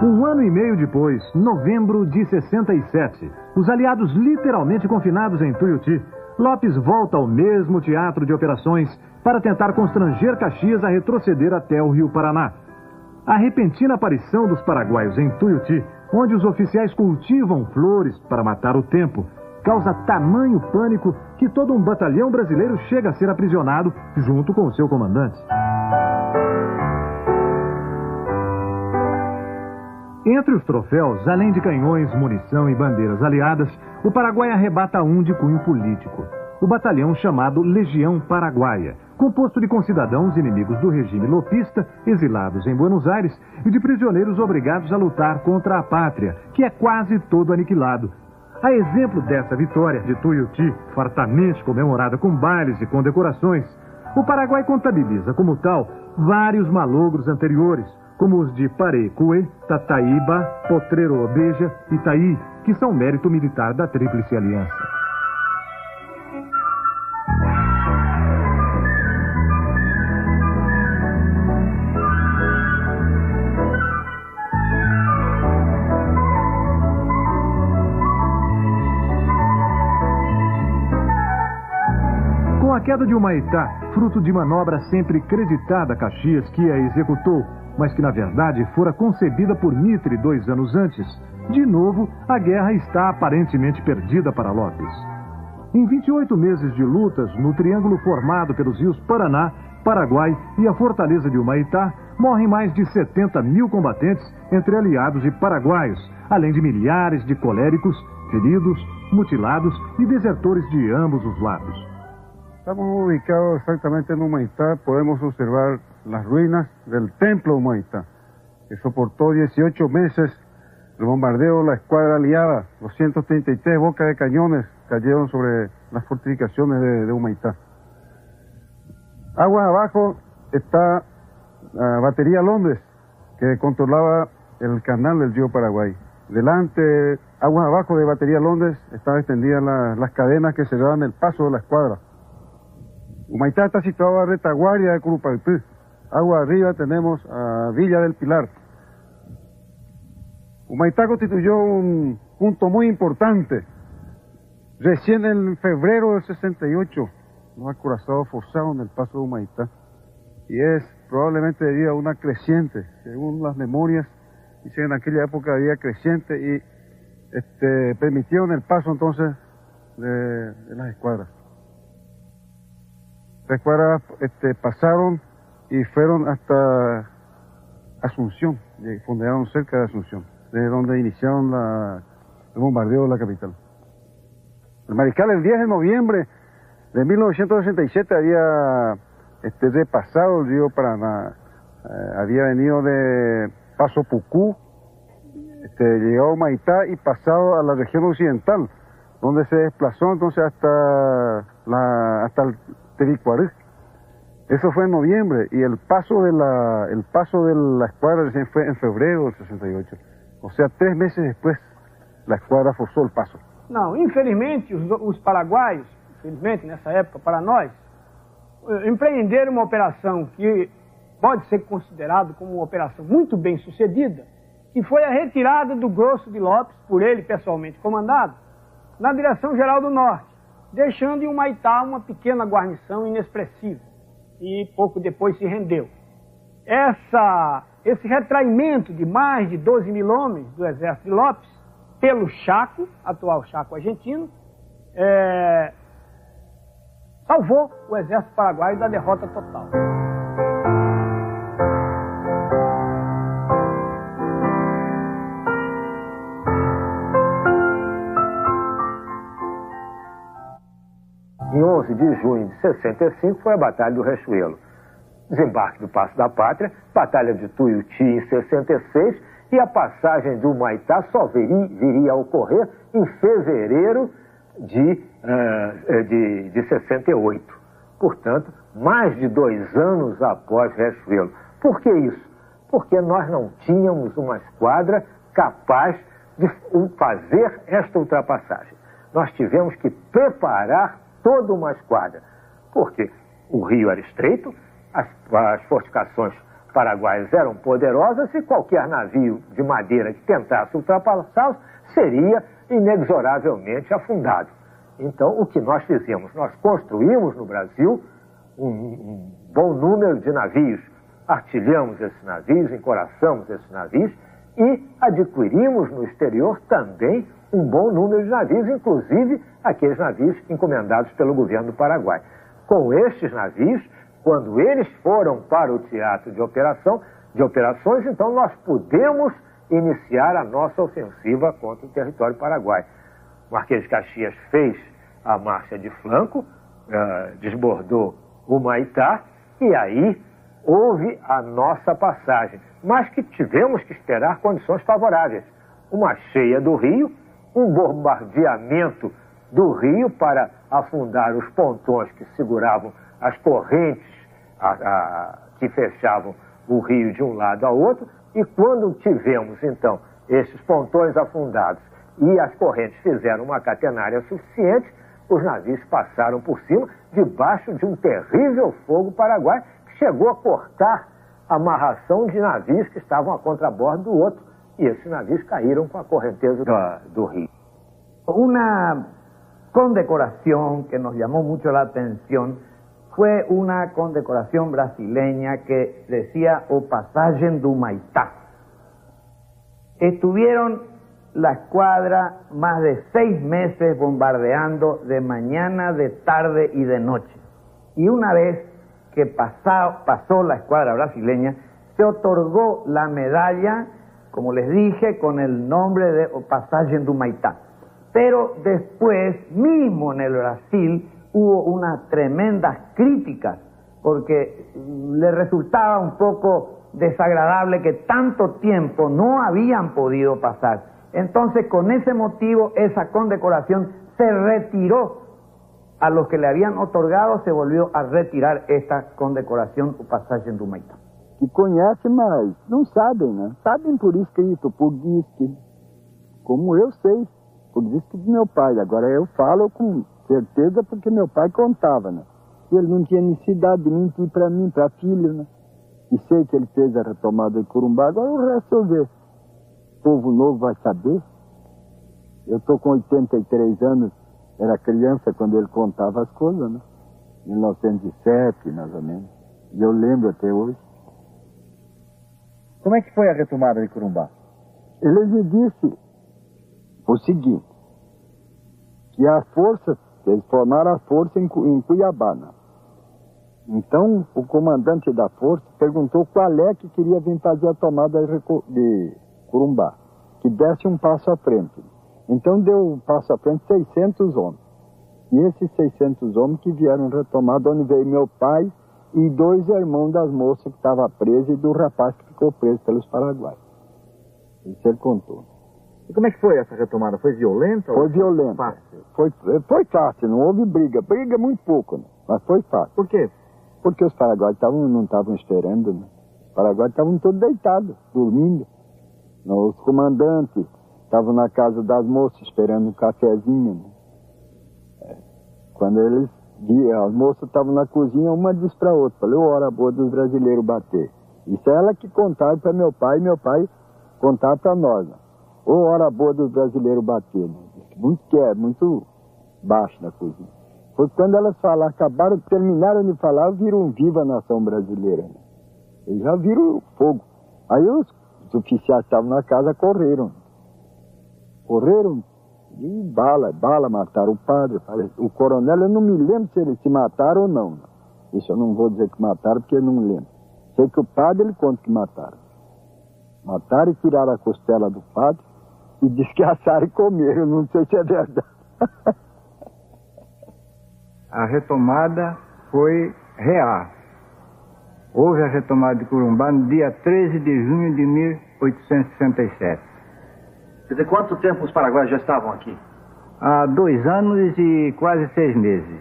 Um ano e meio depois, novembro de 67, os aliados literalmente confinados em Tuiuti, Lopes volta ao mesmo teatro de operações para tentar constranger Caxias a retroceder até o Rio Paraná. A repentina aparição dos paraguaios em Tuiuti, onde os oficiais cultivam flores para matar o tempo, causa tamanho pânico que todo um batalhão brasileiro chega a ser aprisionado junto com o seu comandante. Entre os troféus, além de canhões, munição e bandeiras aliadas, o Paraguai arrebata um de cunho político. O batalhão chamado Legião Paraguaia, composto de concidadãos inimigos do regime lopista, exilados em Buenos Aires, e de prisioneiros obrigados a lutar contra a pátria, que é quase todo aniquilado. A exemplo dessa vitória de Tuiuti, fartamente comemorada com bailes e condecorações, o Paraguai contabiliza como tal vários malogros anteriores, como os de Parecuê, Tataíba, Potrero Obeja e Itaí, que são mérito militar da Tríplice Aliança. Com a queda de Humaitá, fruto de manobra sempre creditada a Caxias, que a executou, mas que na verdade fora concebida por Mitre 2 anos antes, de novo a guerra está aparentemente perdida para Lopes. Em 28 meses de lutas no triângulo formado pelos rios Paraná, Paraguai e a fortaleza de Humaitá, morrem mais de 70 mil combatentes entre aliados e paraguaios, além de milhares de coléricos, feridos, mutilados e desertores de ambos os lados. Estamos ubicados exactamente en Humaitá. Podemos observar las ruinas del templo Humaitá, que soportó 18 meses el bombardeo de la escuadra aliada. 233 bocas de cañones cayeron sobre las fortificaciones de Humaitá. Aguas abajo está la batería Londres, que controlaba el canal del río Paraguay. Delante, aguas abajo de batería Londres, estaban extendidas las cadenas que cerraban el paso de la escuadra. Humaitá está situado a retaguardia de Curupaypí. Agua arriba tenemos a Villa del Pilar. Humaitá constituyó un punto muy importante. Recién en febrero del 68, los acorazados forzaron el paso de Humaitá. Y es probablemente debido a una creciente, según las memorias, dicen en aquella época había creciente y permitieron el paso entonces de las escuadras. Las escuadras pasaron y fueron hasta Asunción, fundaron cerca de Asunción, de donde iniciaron el bombardeo de la capital. El mariscal el 10 de noviembre de 1967 había repasado el río Paraná, había venido de Paso Pucú, llegado a Humaitá y pasado a la región occidental, donde se desplazó entonces hasta el Telicuarú. Eso fue en noviembre y el paso de la escuadra recién fue en febrero del 68. O sea, 3 meses después la esquadra forçou o passo. Não, infelizmente os paraguaios, infelizmente nessa época para nós, empreenderam uma operação que pode ser considerado como uma operação muito bem sucedida, que foi a retirada do Grosso de Lopes, por ele pessoalmente comandado, na direção geral do norte, deixando em Humaitá uma pequena guarnição inexpressiva, e pouco depois se rendeu. Esse retraimento de mais de 12 mil homens do exército de Lopes, pelo Chaco, atual Chaco argentino, salvou o exército paraguaio da derrota total. Em 11 de junho de 65 foi a Batalha do Riachuelo, desembarque do Passo da Pátria, Batalha de Tuiuti em 66 e a passagem do Humaitá só viria a ocorrer em fevereiro de 68. Portanto, mais de 2 anos após Riachuelo. Por que isso? Porque nós não tínhamos uma esquadra capaz de fazer esta ultrapassagem. Nós tivemos que preparar toda uma esquadra, porque o rio era estreito, as fortificações paraguaias eram poderosas e qualquer navio de madeira que tentasse ultrapassá-los seria inexoravelmente afundado. Então, o que nós fizemos? Nós construímos no Brasil um bom número de navios, artilhamos esses navios, encoraçamos esses navios e adquirimos no exterior também um bom número de navios, inclusive aqueles navios encomendados pelo governo do Paraguai. Com estes navios, quando eles foram para o teatro de operações, então nós pudemos iniciar a nossa ofensiva contra o território paraguai. O Marquês de Caxias fez a marcha de flanco, desbordou o Humaitá e aí houve a nossa passagem, mas que tivemos que esperar condições favoráveis. Uma cheia do rio, um bombardeamento do rio para afundar os pontões que seguravam as correntes que fechavam o rio de um lado ao outro, e quando tivemos então esses pontões afundados e as correntes fizeram uma catenária suficiente, os navios passaram por cima, debaixo de um terrível fogo paraguai que chegou a cortar a amarração de navios que estavam a contrabordo do outro, y esses navios caíram com a correnteza do rio. Una condecoración que nos llamó mucho la atención fue una condecoración brasileña que decía o Passagem do Humaitá. Estuvieron la escuadra más de 6 meses bombardeando de mañana, de tarde y de noche. Y una vez que pasó la escuadra brasileña, se otorgó la medalla, como les dije, con el nombre de o Passagem do Humaitá. Pero después, mismo en el Brasil, hubo unas tremendas críticas, porque le resultaba un poco desagradable que tanto tiempo no habían podido pasar. Entonces, con ese motivo, esa condecoración se retiró. A los que le habían otorgado, se volvió a retirar esta condecoración, o Passagem do Humaitá. Que conhece, mas não sabem, né? Sabem por escrito, por disque, como eu sei, por disque de meu pai. Agora eu falo com certeza porque meu pai contava, né? Ele não tinha necessidade de mentir para mim, para filho, né? E sei que ele fez a retomada de Corumbá, agora o resto eu vejo. O povo novo vai saber. Eu estou com 83 anos, era criança quando ele contava as coisas, né? 1907, mais ou menos. E eu lembro até hoje. Como é que foi a retomada de Corumbá? Ele me disse o seguinte, que as forças, eles formaram a força em Cuiabá, né? Então, o comandante da força perguntou qual é que queria vir fazer a tomada de Corumbá, que desse um passo à frente. Então, deu um passo à frente 600 homens. E esses 600 homens que vieram retomar, de onde veio meu pai e 2 irmãos das moças que estavam presas e do rapaz que ficou preso pelos paraguaios. Isso ele contou. E como é que foi essa retomada? Foi violenta? Foi violenta. Fácil? Foi fácil, não houve briga. Briga muito pouco, né? Mas foi fácil. Por quê? Porque os paraguaios não estavam esperando, né? Os paraguaios estavam todos deitados, dormindo. Os comandantes estavam na casa das moças esperando um cafezinho, né? Quando eles viam, as moças estavam na cozinha, uma disse para a outra, falei, hora boa dos brasileiros bater. Isso é ela que contava para meu pai, e meu pai contava para nós, né? Ou hora boa dos brasileiros bater, né? Muito baixo na cozinha. Foi quando elas falaram, terminaram de falar, viram viva a nação brasileira, né? Eles já viram fogo. Aí os oficiais que estavam na casa correram. Correram E bala mataram o padre. O coronel, eu não me lembro se eles se mataram ou não. Isso eu não vou dizer que mataram, porque eu não me lembro. Sei que o padre, ele conta que mataram. Mataram e tiraram a costela do padre e desgraçaram e comeram. Não sei se é verdade. A retomada foi real. Houve a retomada de Corumbá no dia 13 de junho de 1867. Quer dizer, quanto tempo os paraguaios já estavam aqui? Há 2 anos e quase 6 meses.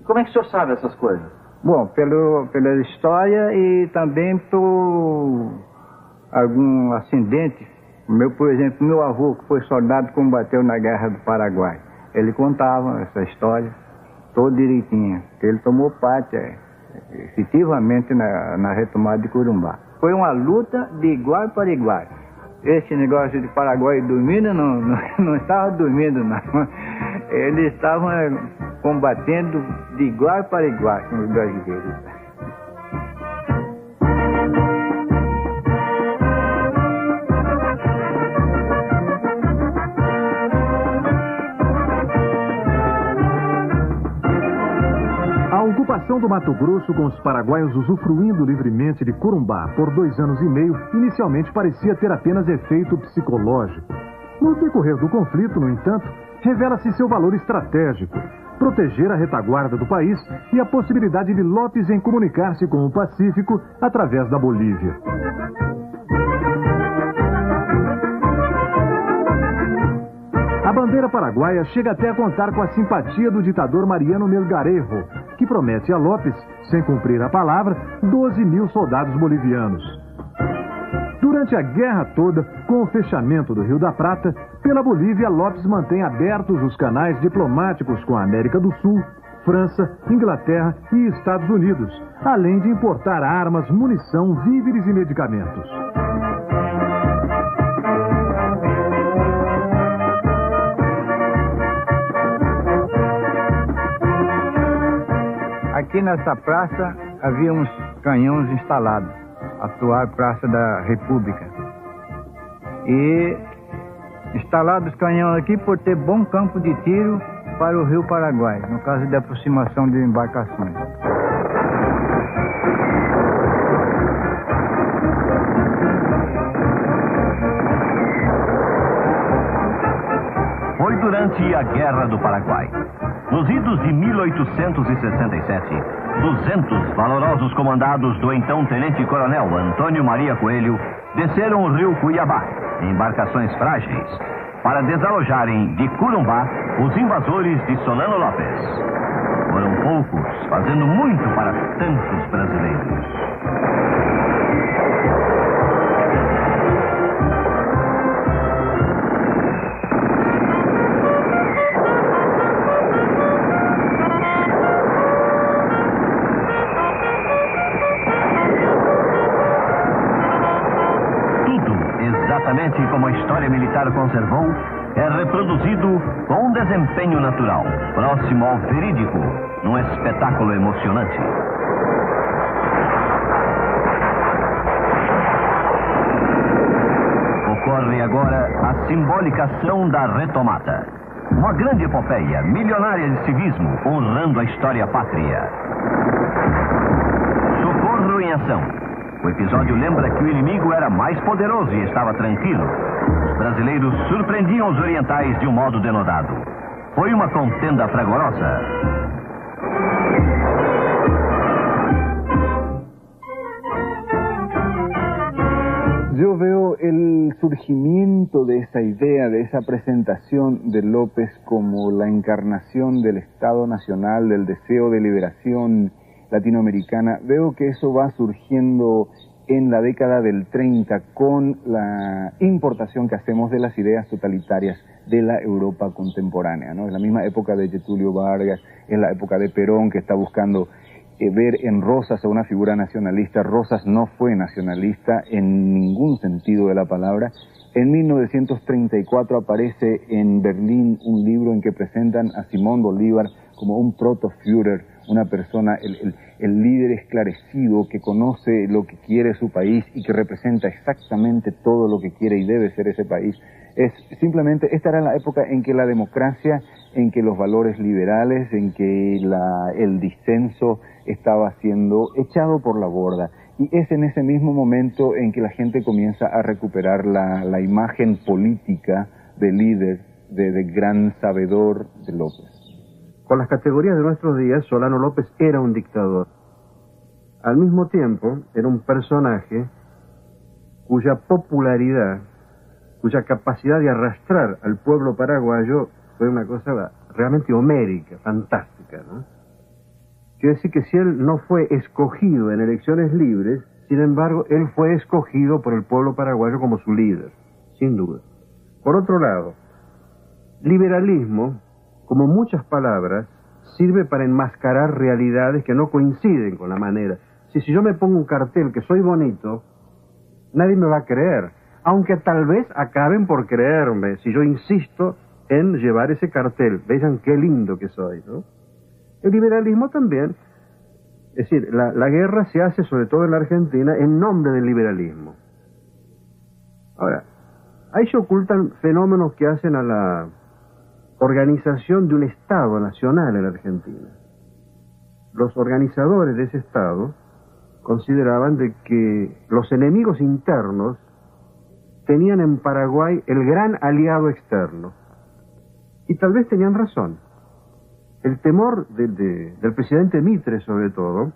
Como é que o senhor sabe essas coisas? Bom, pela história e também por algum acidente. Por exemplo, meu avô, que foi soldado, combateu na Guerra do Paraguai. Ele contava essa história toda direitinha, que ele tomou parte efetivamente na retomada de Corumbá. Foi uma luta de igual para igual. Esse negócio de Paraguai dormindo, não estava dormindo, não. Eles estavam combatendo de igual para igual com os brasileiros. A ocupação do Mato Grosso, com os paraguaios usufruindo livremente de Corumbá por 2 anos e meio, inicialmente parecia ter apenas efeito psicológico. No decorrer do conflito, no entanto, revela-se seu valor estratégico: proteger a retaguarda do país e a possibilidade de Lopes em comunicar-se com o Pacífico através da Bolívia. A bandeira paraguaia chega até a contar com a simpatia do ditador Mariano Melgarejo, que promete a Lopes, sem cumprir a palavra, 12.000 soldados bolivianos. Durante a guerra toda, com o fechamento do Rio da Prata, pela Bolívia, Lopes mantém abertos os canais diplomáticos com a América do Sul, França, Inglaterra e Estados Unidos, além de importar armas, munição, víveres e medicamentos. Aqui nessa praça havia uns canhões instalados, a atual Praça da República. E instalados os canhões aqui por ter bom campo de tiro para o Rio Paraguai, no caso de aproximação de embarcações. Foi durante a Guerra do Paraguai. Nos idos de 1867, 200 valorosos comandados do então tenente-coronel Antônio Maria Coelho desceram o rio Cuiabá, em embarcações frágeis, para desalojarem de Corumbá os invasores de Solano Lopes. Foram poucos, fazendo muito para tantos brasileiros. Exatamente como a história militar conservou, é reproduzido com um desempenho natural, próximo ao verídico, num espetáculo emocionante. Ocorre agora a simbólica ação da retomada. Uma grande epopeia, milionária de civismo, honrando a história pátria. Socorro em ação. O episódio lembra que o inimigo era mais poderoso e estava tranquilo. Os brasileiros surpreendiam os orientais de um modo denodado. Foi uma contenda fragorosa. Yo veo el surgimiento de esa idea, de esa presentación de López como la encarnación del Estado Nacional, del deseo de liberación latinoamericana. Veo que eso va surgiendo en la década del 30 con la importación que hacemos de las ideas totalitarias de la Europa contemporánea, ¿no? Es la misma época de Getúlio Vargas, es la época de Perón, que está buscando ver en Rosas a una figura nacionalista. Rosas no fue nacionalista en ningún sentido de la palabra. En 1934 aparece en Berlín un libro en que presentan a Simón Bolívar como un proto-Führer, una persona, el líder esclarecido que conoce lo que quiere su país y que representa exactamente todo lo que quiere y debe ser ese país. Es simplemente, esta era la época en que la democracia, en que los valores liberales, en que el disenso estaba siendo echado por la borda. Y es en ese mismo momento en que la gente comienza a recuperar la imagen política de líder, de gran sabedor de López. Con las categorías de nuestros días, Solano López era un dictador. Al mismo tiempo, era un personaje cuya popularidad, cuya capacidad de arrastrar al pueblo paraguayo fue una cosa realmente homérica, fantástica, ¿no? Quiero decir que si él no fue escogido en elecciones libres, sin embargo, él fue escogido por el pueblo paraguayo como su líder, sin duda. Por otro lado, liberalismo, como muchas palabras, sirve para enmascarar realidades que no coinciden con la manera. Si yo me pongo un cartel que soy bonito, nadie me va a creer, aunque tal vez acaben por creerme si yo insisto en llevar ese cartel. Vean qué lindo que soy, ¿no? El liberalismo también, es decir, la guerra se hace sobre todo en la Argentina en nombre del liberalismo. Ahora, ahí se ocultan fenómenos que hacen a la organización de un Estado nacional en la Argentina. Los organizadores de ese Estado consideraban de que los enemigos internos tenían en Paraguay el gran aliado externo. Y tal vez tenían razón. El temor del presidente Mitre, sobre todo,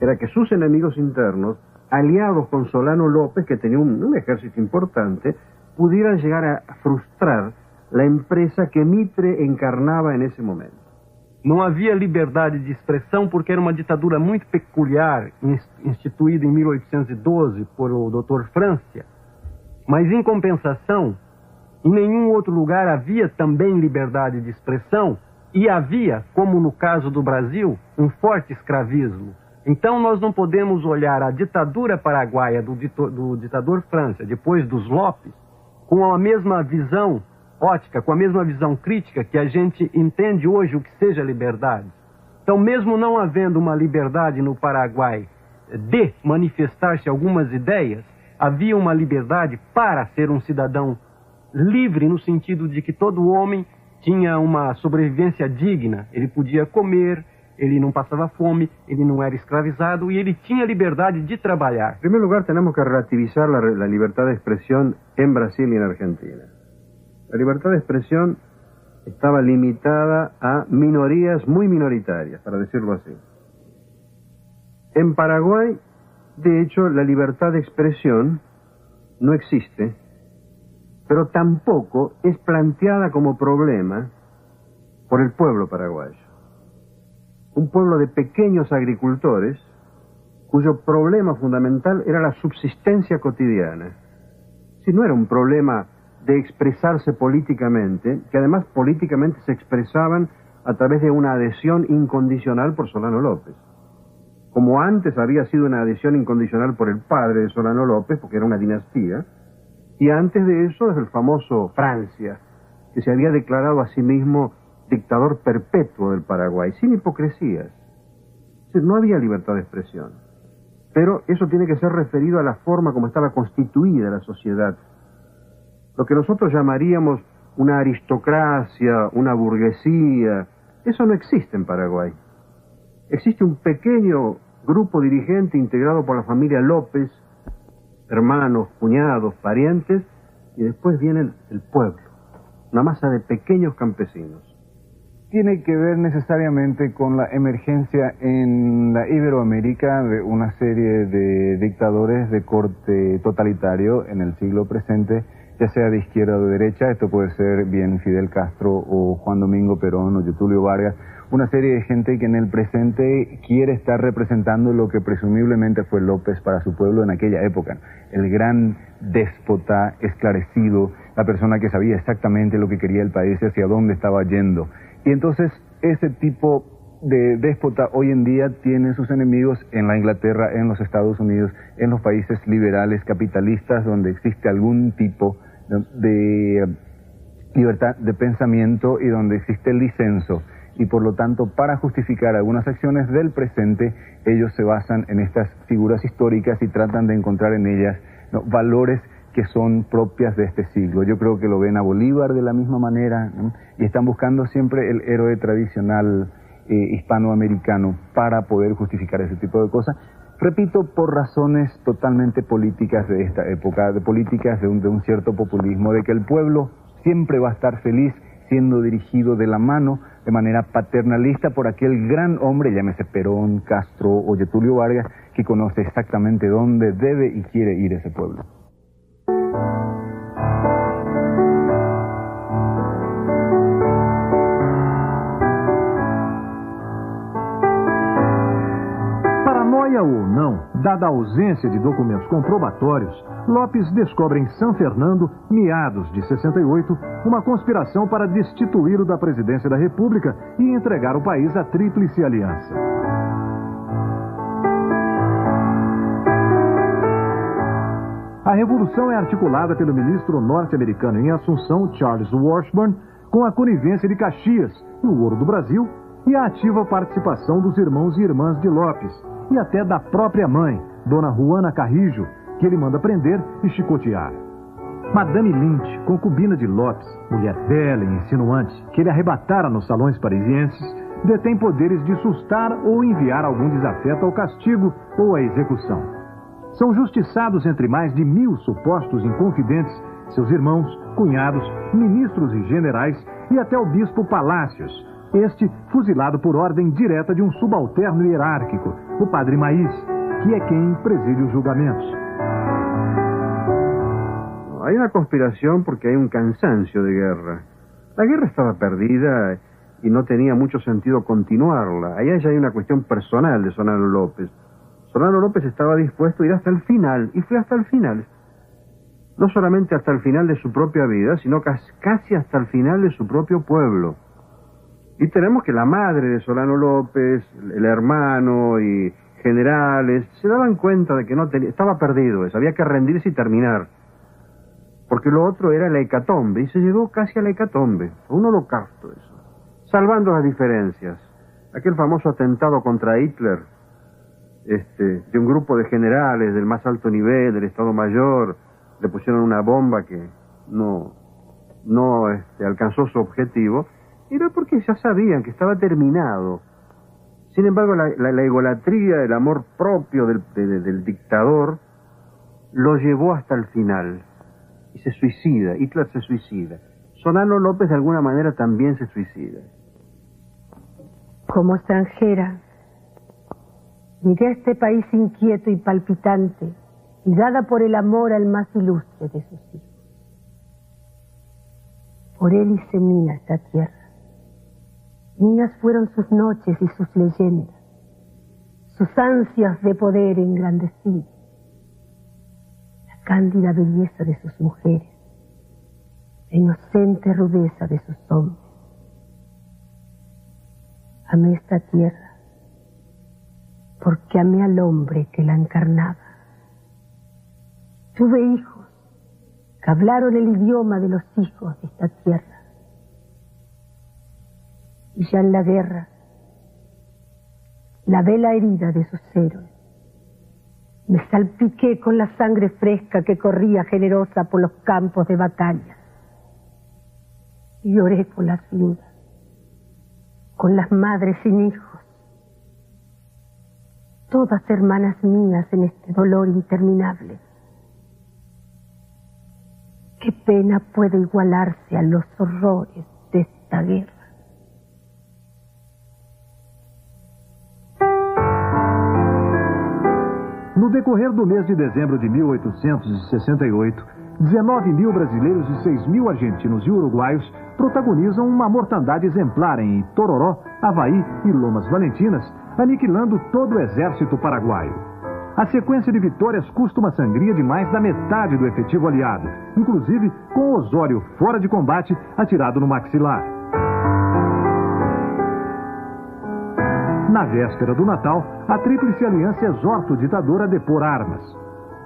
era que sus enemigos internos, aliados con Solano López, que tenía un ejército importante, pudieran llegar a frustrar la empresa que Mitre encarnaba en ese momento. Não havia liberdade de expressão porque era uma ditadura muito peculiar, instituída em 1812 por o Dr. Francia. Mas, em compensação, em nenhum outro lugar havia também liberdade de expressão e havia, como no caso do Brasil, um forte escravismo. Então, nós não podemos olhar a ditadura paraguaia do ditador Francia, depois dos Lopes, com a mesma visão ótica, com a mesma visão crítica que a gente entende hoje o que seja liberdade. Então, mesmo não havendo uma liberdade no Paraguai de manifestar-se algumas ideias, havia uma liberdade para ser um cidadão livre, no sentido de que todo homem tinha uma sobrevivência digna. Ele podia comer, ele não passava fome, ele não era escravizado e ele tinha liberdade de trabalhar. En primer lugar, tenemos que relativizar la libertad de expresión en Brasil y en Argentina. La libertad de expresión estaba limitada a minorías muy minoritarias, para decirlo así. En Paraguay, de hecho, la libertad de expresión no existe, pero tampoco es planteada como problema por el pueblo paraguayo. Un pueblo de pequeños agricultores cuyo problema fundamental era la subsistencia cotidiana. Si no era un problema de expresarse políticamente, que además políticamente se expresaban a través de una adhesión incondicional por Solano López. Como antes había sido una adhesión incondicional por el padre de Solano López, porque era una dinastía, y antes de eso es el famoso Francia, que se había declarado a sí mismo dictador perpetuo del Paraguay, sin hipocresías. Es decir, no había libertad de expresión. Pero eso tiene que ser referido a la forma como estaba constituida la sociedad. Lo que nosotros llamaríamos una aristocracia, una burguesía, eso no existe en Paraguay. Existe un pequeño grupo dirigente integrado por la familia López, hermanos, cuñados, parientes, y después viene el pueblo, una masa de pequeños campesinos. Tiene que ver necesariamente con la emergencia en la Iberoamérica de una serie de dictadores de corte totalitario en el siglo presente, ya sea de izquierda o de derecha. Esto puede ser bien Fidel Castro o Juan Domingo Perón o Getúlio Vargas, una serie de gente que en el presente quiere estar representando lo que presumiblemente fue López para su pueblo en aquella época. El gran déspota esclarecido, la persona que sabía exactamente lo que quería el país y hacia dónde estaba yendo. Y entonces ese tipo de déspota hoy en día tiene sus enemigos en la Inglaterra, en los Estados Unidos, en los países liberales, capitalistas, donde existe algún tipo de libertad de pensamiento y donde existe el disenso. y por lo tanto para justificar algunas acciones del presente ellos se basan en estas figuras históricas y tratan de encontrar en ellas valores que son propias de este siglo. Yo creo que lo ven a Bolívar de la misma manera, ¿no? Y están buscando siempre el héroe tradicional hispanoamericano para poder justificar ese tipo de cosas. Repito, por razones totalmente políticas de esta época, de políticas de un cierto populismo, de que el pueblo siempre va a estar feliz siendo dirigido de la mano, de manera paternalista, por aquel gran hombre, llámese Perón, Castro o Getúlio Vargas, que conoce exactamente dónde debe y quiere ir ese pueblo. Ou não, dada a ausência de documentos comprobatórios, Lopes descobre em São Fernando, meados de 68, uma conspiração para destituí-lo da presidência da República e entregar o país à Tríplice Aliança. A revolução é articulada pelo ministro norte-americano em Assunção, Charles Washburn, com a conivência de Caxias e o Ouro do Brasil e a ativa participação dos irmãos e irmãs de Lopes, e até da própria mãe, Dona Juana Carrijo, que ele manda prender e chicotear. Madame Lynch, concubina de Lopes, mulher bela e insinuante, que ele arrebatara nos salões parisienses, detém poderes de sustar ou enviar algum desafeto ao castigo ou à execução. São justiçados entre mais de 1000 supostos inconfidentes, seus irmãos, cunhados, ministros e generais e até o bispo Palácios, este fuzilado por ordem direta de um subalterno hierárquico, o padre Maíz, que é quem preside os julgamentos. Hay una conspiración porque hay un cansancio de guerra. La guerra estaba perdida y no tenía mucho sentido continuarla. Allá ya hay una cuestión personal de Solano López. Solano López estaba dispuesto a ir hasta el final, y fue hasta el final. No solamente hasta el final de su propia vida, sino casi hasta el final de su propio pueblo. Y tenemos que la madre de Solano López, el hermano y generales, se daban cuenta de que no tenía, estaba perdido eso, había que rendirse y terminar. Porque lo otro era la hecatombe, y se llegó casi a la hecatombe, fue un holocausto eso. Salvando las diferencias. Aquel famoso atentado contra Hitler, de un grupo de generales del más alto nivel, del Estado Mayor, le pusieron una bomba que no alcanzó su objetivo, era porque ya sabían que estaba terminado. Sin embargo, la egolatría, el amor propio del dictador, lo llevó hasta el final. Y se suicida, Hitler se suicida. Solano López de alguna manera también se suicida. Como extranjera, llegué a este país inquieto y palpitante, y dada por el amor al más ilustre de sus hijos. Por él hice mía esta tierra. Mías fueron sus noches y sus leyendas, sus ansias de poder engrandecidas, la cándida belleza de sus mujeres, la inocente rudeza de sus hombres. Amé esta tierra porque amé al hombre que la encarnaba. Tuve hijos que hablaron el idioma de los hijos de esta tierra. Y ya en la guerra, lavé la herida de sus héroes. Me salpiqué con la sangre fresca que corría generosa por los campos de batalla. Y lloré con las viudas, con las madres sin hijos, todas hermanas mías en este dolor interminable. ¿Qué pena puede igualarse a los horrores de esta guerra? No decorrer do mês de dezembro de 1868, 19.000 brasileiros e 6.000 argentinos e uruguaios protagonizam uma mortandade exemplar em Itororó, Havaí e Lomas Valentinas, aniquilando todo o exército paraguaio. A sequência de vitórias custa uma sangria de mais da metade do efetivo aliado, inclusive com Osório fora de combate atirado no maxilar. Na véspera do Natal, a Tríplice Aliança exorta o ditador a depor armas.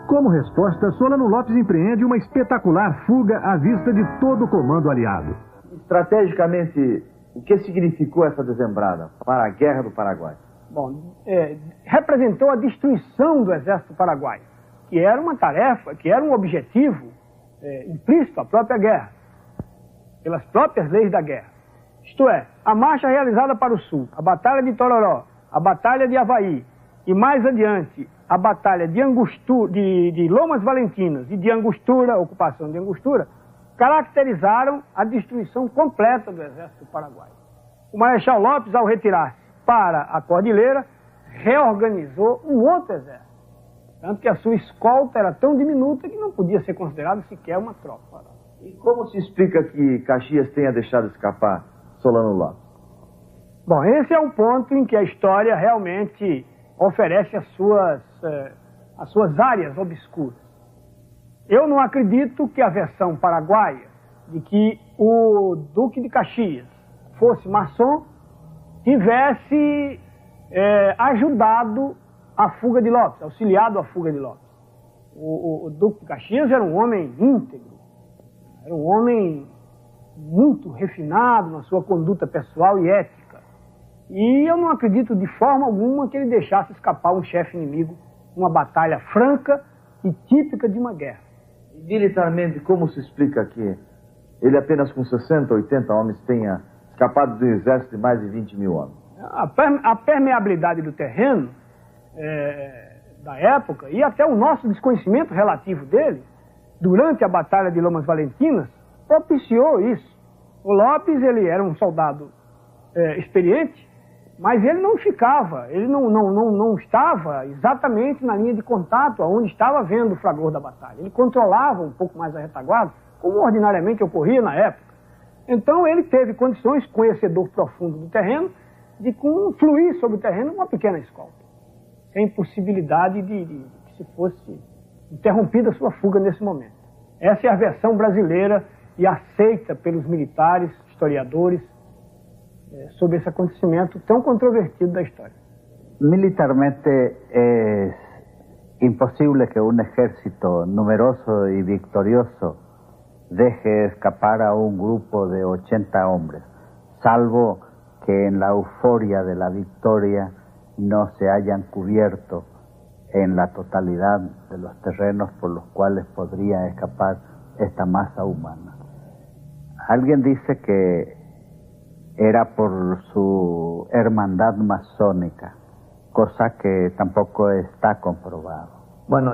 Como resposta, Solano Lopes empreende uma espetacular fuga à vista de todo o comando aliado. Estrategicamente, O que significou essa dezembrada para a Guerra do Paraguai? Bom, representou a destruição do exército paraguaio, que era uma tarefa, que era um objetivo implícito à própria guerra, pelas próprias leis da guerra. Isto é, a marcha realizada para o sul, a Batalha de Tororó, a Batalha de Avaí e mais adiante a Batalha de Lomas Valentinas e de Angostura, a ocupação de Angostura, caracterizaram a destruição completa do exército paraguaio. O Marechal Lopes, ao retirar-se para a Cordilheira, reorganizou um outro exército. Tanto que a sua escolta era tão diminuta que não podia ser considerada sequer uma tropa. E como se explica que Caxias tenha deixado escapar Solano Lopes? Bom, esse é um ponto em que a história realmente oferece as suas áreas obscuras. Eu não acredito que a versão paraguaia de que o Duque de Caxias fosse maçom tivesse ajudado a fuga de Lopes, auxiliado a fuga de Lopes. O Duque de Caxias era um homem íntegro, era um homem muito refinado na sua conduta pessoal e ética. E eu não acredito de forma alguma que ele deixasse escapar um chefe inimigo numa batalha franca e típica de uma guerra. Militarmente, como se explica que ele apenas com 60, 80 homens tenha escapado do exército de mais de 20 mil homens? A permeabilidade do terreno da época e até o nosso desconhecimento relativo dele, durante a Batalha de Lomas Valentinas, propiciou isso. O Lopes, ele era um soldado experiente, mas ele não ficava, ele não estava exatamente na linha de contato, onde estava vendo o fragor da batalha. Ele controlava um pouco mais a retaguarda, como ordinariamente ocorria na época. Então ele teve condições, conhecedor profundo do terreno, de fluir sobre o terreno uma pequena escolta, sem possibilidade de que se fosse interrompida a sua fuga nesse momento. Essa é a versão brasileira e aceita pelos militares, historiadores, sobre esse acontecimento tão controvertido da história. Militarmente es imposible que un ejército numeroso y victorioso deje escapar a un grupo de 80 hombres, salvo que en la euforia de la victoria no se hayan cubierto en la totalidad de los terrenos por los cuales podría escapar esta masa humana. Alguien dice que era por su hermandad masónica, cosa que tampoco está comprobado. Bueno,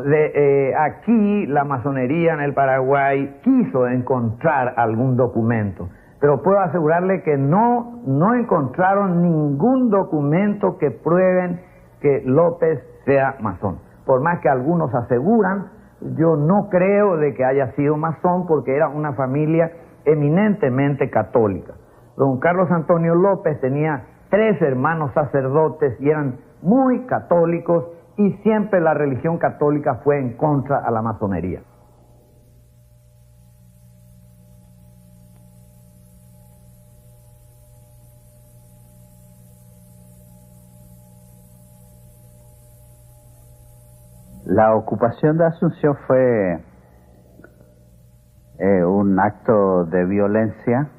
aquí la masonería en el Paraguay quiso encontrar algún documento, pero puedo asegurarle que no encontraron ningún documento que prueben que López sea masón. Por más que algunos aseguran, yo no creo de que haya sido masón porque era una familia eminentemente católica. Don Carlos Antonio López tenía 3 hermanos sacerdotes y eran muy católicos y siempre la religión católica fue en contra a la masonería. La ocupación de Asunción fue un acto de violencia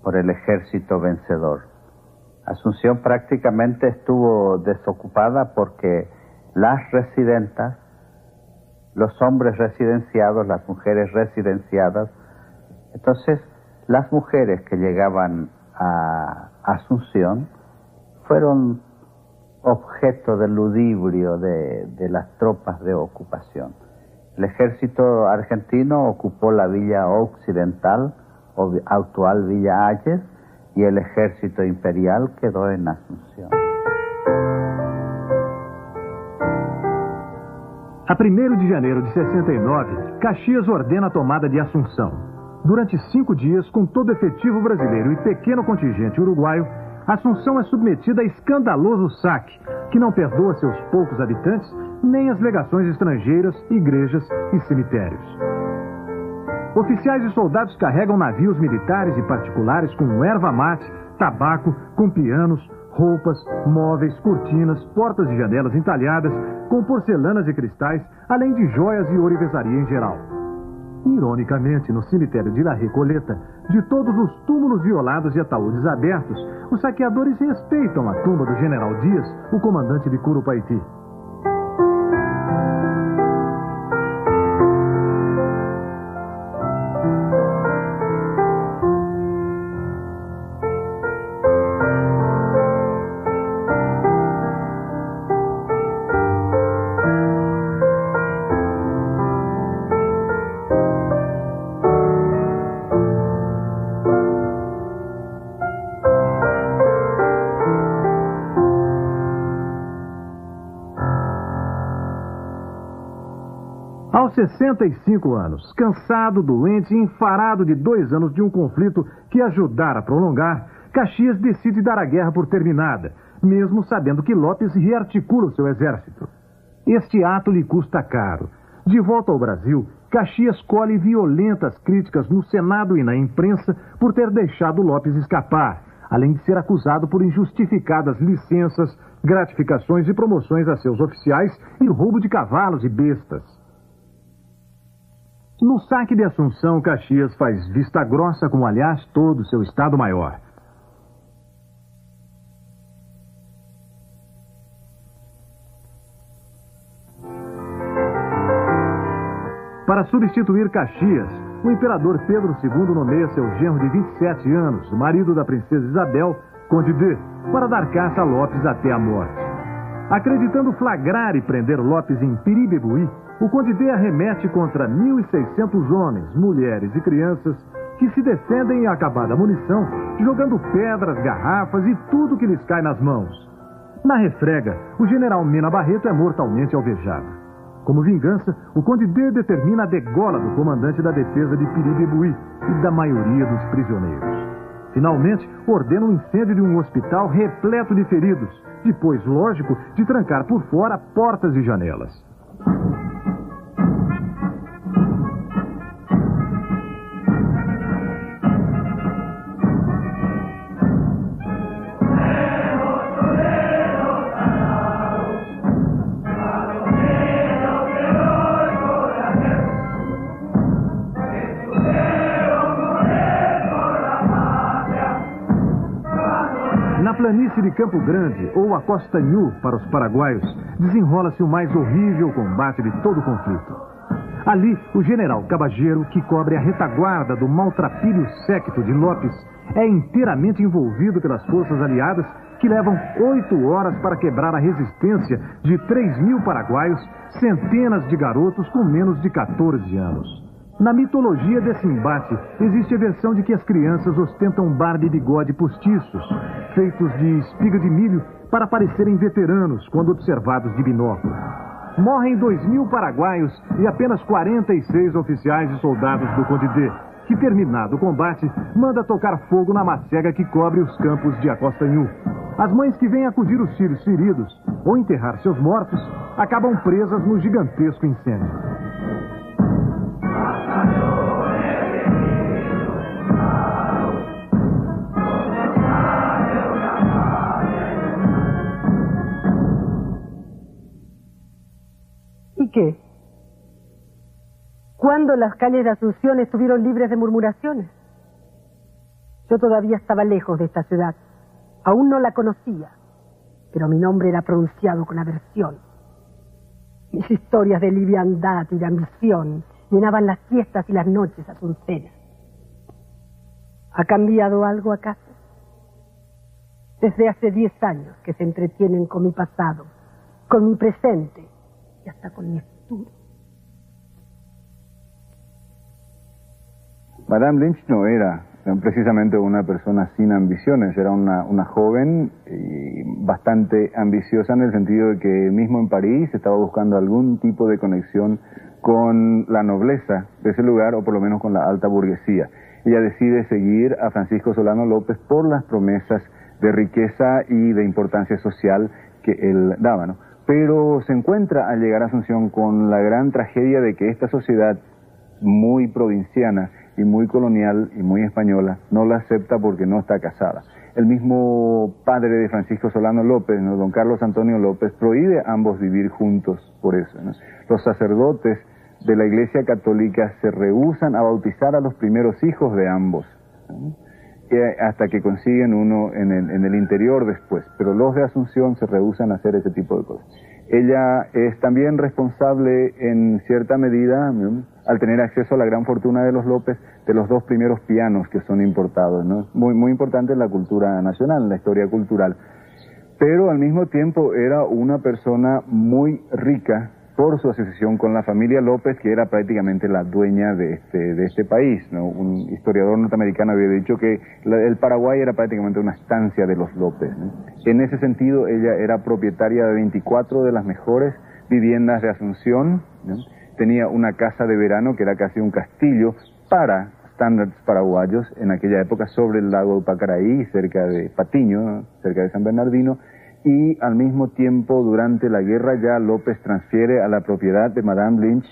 por el ejército vencedor. Asunción prácticamente estuvo desocupada porque las residentas, los hombres residenciados, las mujeres residenciadas, entonces las mujeres que llegaban a Asunción fueron objeto del ludibrio de las tropas de ocupación. El ejército argentino ocupó la villa occidental, actual Villa Ayes, y el ejército imperial quedó en Asunción. A 1º de janeiro de 69, Caxias ordena a tomada de Assunção. Durante 5 dias, com todo efetivo brasileiro e pequeno contingente uruguaio, Assunção é submetida a escandaloso saque, que não perdoa seus poucos habitantes, nem as legações estrangeiras, igrejas e cemitérios. Oficiais e soldados carregam navios militares e particulares com erva mate, tabaco, com pianos, roupas, móveis, cortinas, portas e janelas entalhadas, com porcelanas e cristais, além de joias e ourivesaria em geral. Ironicamente, no cemitério de La Recoleta, de todos os túmulos violados e ataúdes abertos, os saqueadores respeitam a tumba do general Dias, o comandante de Curupaiti. Aos 65 anos, cansado, doente e enfarado de 2 anos de um conflito que ajudara a prolongar, Caxias decide dar a guerra por terminada, mesmo sabendo que Lopes rearticula o seu exército. Este ato lhe custa caro. De volta ao Brasil, Caxias colhe violentas críticas no Senado e na imprensa por ter deixado Lopes escapar, além de ser acusado por injustificadas licenças, gratificações e promoções a seus oficiais e roubo de cavalos e bestas. No saque de Assunção, Caxias faz vista grossa com, aliás, todo o seu Estado-Maior. Para substituir Caxias, o imperador Pedro II nomeia seu genro de 27 anos, marido da princesa Isabel, Conde D, para dar caça a Lopes até a morte. Acreditando flagrar e prender Lopes em Piribebuí, o Conde D arremete contra 1.600 homens, mulheres e crianças que se defendem em acabada munição, jogando pedras, garrafas e tudo que lhes cai nas mãos. Na refrega, o general Mena Barreto é mortalmente alvejado. Como vingança, o Conde D determina a degola do comandante da defesa de Piribebuí e da maioria dos prisioneiros. Finalmente, ordena um incêndio de um hospital repleto de feridos, depois, lógico, de trancar por fora portas e janelas. Na planície de Campo Grande, ou a Costa Nhu para os paraguaios, desenrola-se o mais horrível combate de todo o conflito. Ali, o general Cabageiro, que cobre a retaguarda do maltrapilho séquito de Lopes, é inteiramente envolvido pelas forças aliadas que levam 8 horas para quebrar a resistência de 3.000 paraguaios, centenas de garotos com menos de 14 anos. Na mitologia desse embate, existe a versão de que as crianças ostentam barba e bigode postiços, feitos de espiga de milho, para parecerem veteranos quando observados de binóculo. Morrem 2.000 paraguaios e apenas 46 oficiais e soldados do Conde D, que, terminado o combate, manda tocar fogo na macega que cobre os campos de Acosta Nhu. As mães que vêm acudir os filhos feridos ou enterrar seus mortos acabam presas no gigantesco incêndio. ¿Y qué? ¿Cuándo las calles de Asunción estuvieron libres de murmuraciones? Yo todavía estaba lejos de esta ciudad. Aún no la conocía, pero mi nombre era pronunciado con aversión. Mis historias de liviandad y de ambición llenaban las fiestas y las noches asuncenas. ¿Ha cambiado algo acaso? Desde hace 10 años que se entretienen con mi pasado, con mi presente y hasta con mi futuro. Madame Lynch no era precisamente una persona sin ambiciones, era una joven y bastante ambiciosa en el sentido de que mismo en París estaba buscando algún tipo de conexión con la nobleza de ese lugar o por lo menos con la alta burguesía. Ella decide seguir a Francisco Solano López por las promesas de riqueza y de importancia social que él daba, ¿no? Pero se encuentra al llegar a Asunción con la gran tragedia de que esta sociedad muy provinciana y muy colonial y muy española no la acepta porque no está casada. El mismo padre de Francisco Solano López, ¿no?, don Carlos Antonio López, prohíbe a ambos vivir juntos por eso, ¿no? Los sacerdotes de la Iglesia Católica se rehúsan a bautizar a los primeros hijos de ambos, hasta que consiguen uno en el interior después, pero los de Asunción se rehúsan a hacer ese tipo de cosas. Ella es también responsable en cierta medida, al tener acceso a la gran fortuna de los López, de los 2 primeros pianos que son importados, ¿no? Muy importante en la cultura nacional, en la historia cultural. Pero al mismo tiempo era una persona muy rica por su asociación con la familia López, que era prácticamente la dueña de este país, ¿no? Un historiador norteamericano había dicho que el Paraguay era prácticamente una estancia de los López, ¿no? En ese sentido, ella era propietaria de 24 de las mejores viviendas de Asunción, ¿no? Tenía una casa de verano que era casi un castillo para estándares paraguayos en aquella época sobre el lago de Pacaraí, cerca de Patiño, ¿no? Cerca de San Bernardino. Y al mismo tiempo, durante la guerra, ya López transfiere a la propiedad de Madame Lynch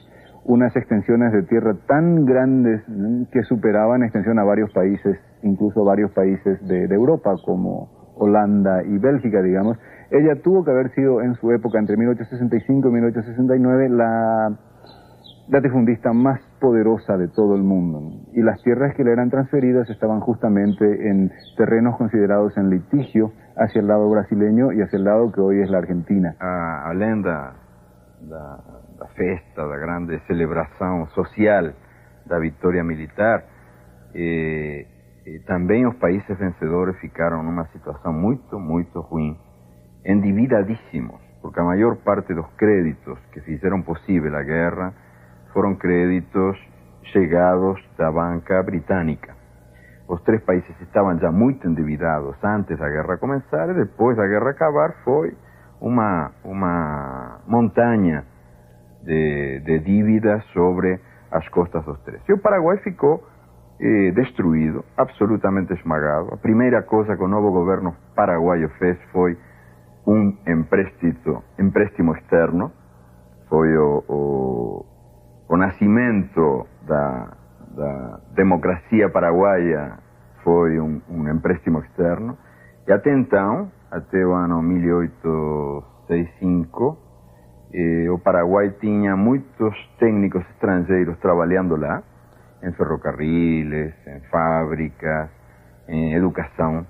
unas extensiones de tierra tan grandes que superaban en extensión a varios países, incluso varios países de Europa, como Holanda y Bélgica, digamos. Ella tuvo que haber sido en su época, entre 1865 y 1869, la latifundista más poderosa de todo el mundo. Y las tierras que le eran transferidas estaban justamente en terrenos considerados en litigio hacia el lado brasileño y hacia el lado que hoy es la Argentina. Além da festa, da grande celebração social da vitória militar, também os países vencedores ficaram numa situação muito ruim, endividadíssimos, porque a maior parte dos créditos que fizeram possível a guerra foram créditos chegados da banca britânica. Os 3 países estavam já muito endividados antes da guerra começar, e depois da guerra acabar foi uma montanha de dívidas sobre as costas dos 3. E o Paraguai ficou destruído, absolutamente esmagado. A primeira coisa que o novo governo paraguaio fez foi um empréstimo externo, foi o nascimento da democracia paraguaia, foi um empréstimo externo, e até então, até o ano 1865, o Paraguai tinha muitos técnicos estrangeiros trabalhando lá, em ferrocarriles, em fábricas, em educação,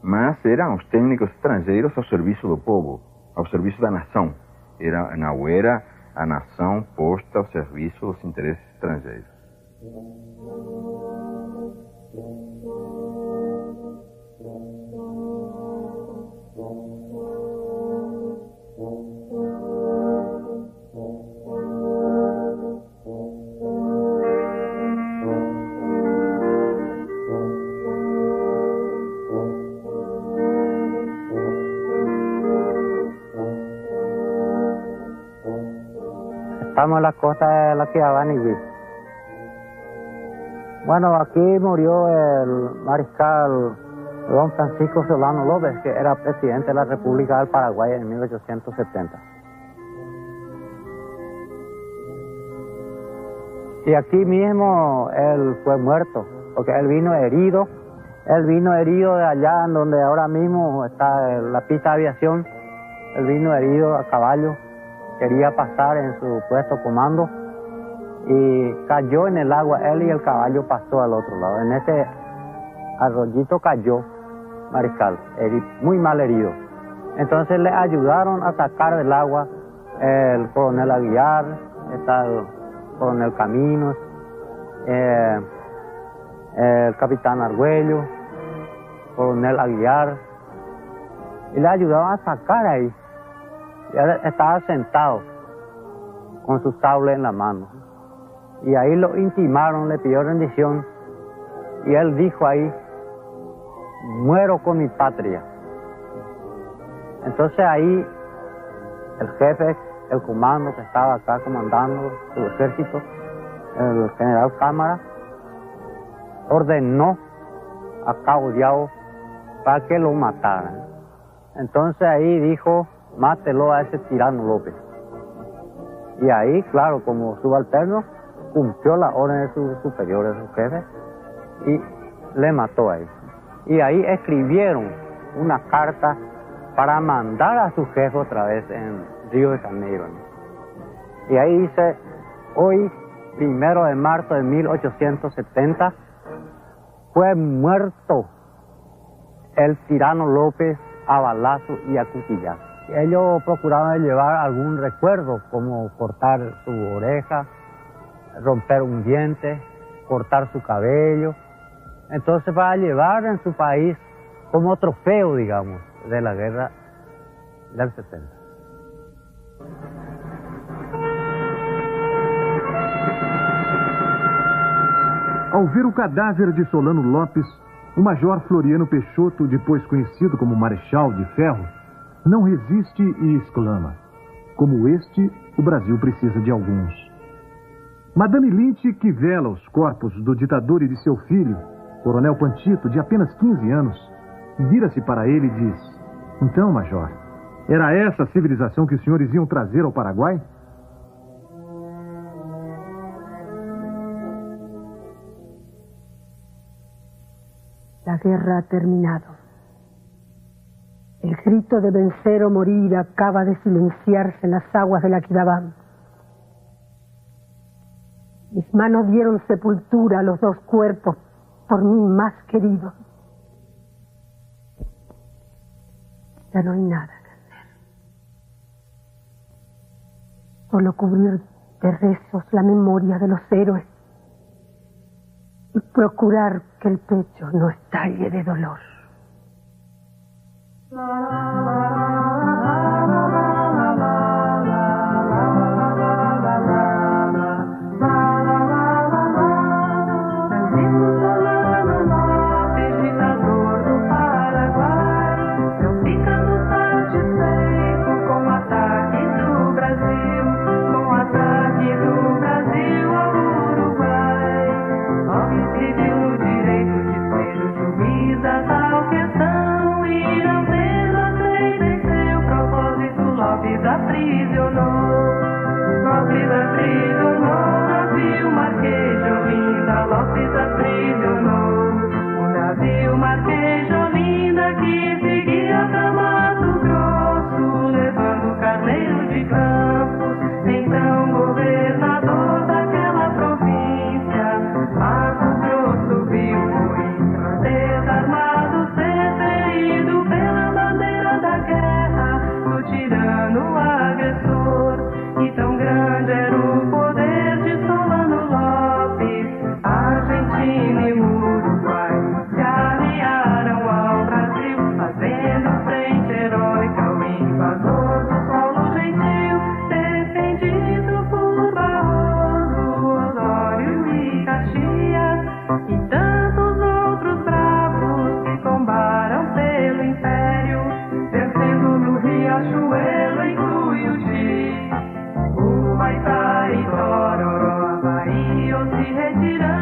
mas eram os técnicos estrangeiros ao serviço do povo, ao serviço da nação. Não era a nação posta ao serviço dos interesses estrangeiros. Estamos en la costa de la Quiabanigüí. Bueno, aquí murió el mariscal don Francisco Solano López, que era presidente de la República del Paraguay en 1870. Y aquí mismo él fue muerto, porque él vino herido de allá en donde ahora mismo está la pista de aviación. Él vino herido a caballo, quería pasar en su puesto comando y cayó en el agua, él y el caballo pasó al otro lado. En ese arroyito cayó mariscal, muy mal herido. Entonces le ayudaron a sacar del agua el coronel Aguiar, está el coronel Caminos, el capitán Argüello, coronel Aguiar, y le ayudaron a sacar ahí. Y él estaba sentado con su sable en la mano. Y ahí lo intimaron, le pidió rendición. Y él dijo ahí, muero con mi patria. Entonces ahí el jefe, el comando que estaba acá comandando su ejército, el general Cámara, ordenó a Cabo Diao para que lo mataran. Entonces ahí dijo, mátelo a ese tirano López. Y ahí, claro, como subalterno, cumplió la orden de sus superiores, de su jefe, y le mató ahí. Y ahí escribieron una carta para mandar a su jefe otra vez en Río de Janeiro, ¿no? Y ahí dice, hoy, 1 de marzo de 1870, fue muerto el tirano López a balazo y a cuchillazo. Ellos procuraban llevar algún recuerdo, como cortar su oreja, romper un diente, cortar su cabello. Entonces, para llevar en su país como trofeo, digamos, de la guerra del 70. Ao ver o cadáver de Solano Lopes, o major Floriano Peixoto, depois conhecido como Marechal de Ferro, não resiste e exclama: como este, o Brasil precisa de alguns. Madame Lynch, que vela os corpos do ditador e de seu filho, Coronel Pantito, de apenas 15 anos, vira-se para ele e diz: então, major, era essa a civilização que os senhores iam trazer ao Paraguai? La guerra ha terminado. El grito de vencer o morir acaba de silenciarse en las aguas del Aquidabán. Mis manos dieron sepultura a los dos cuerpos por mí más queridos. Ya no hay nada que hacer. Solo cubrir de rezos la memoria de los héroes y procurar que el pecho no estalle de dolor. Se retirando.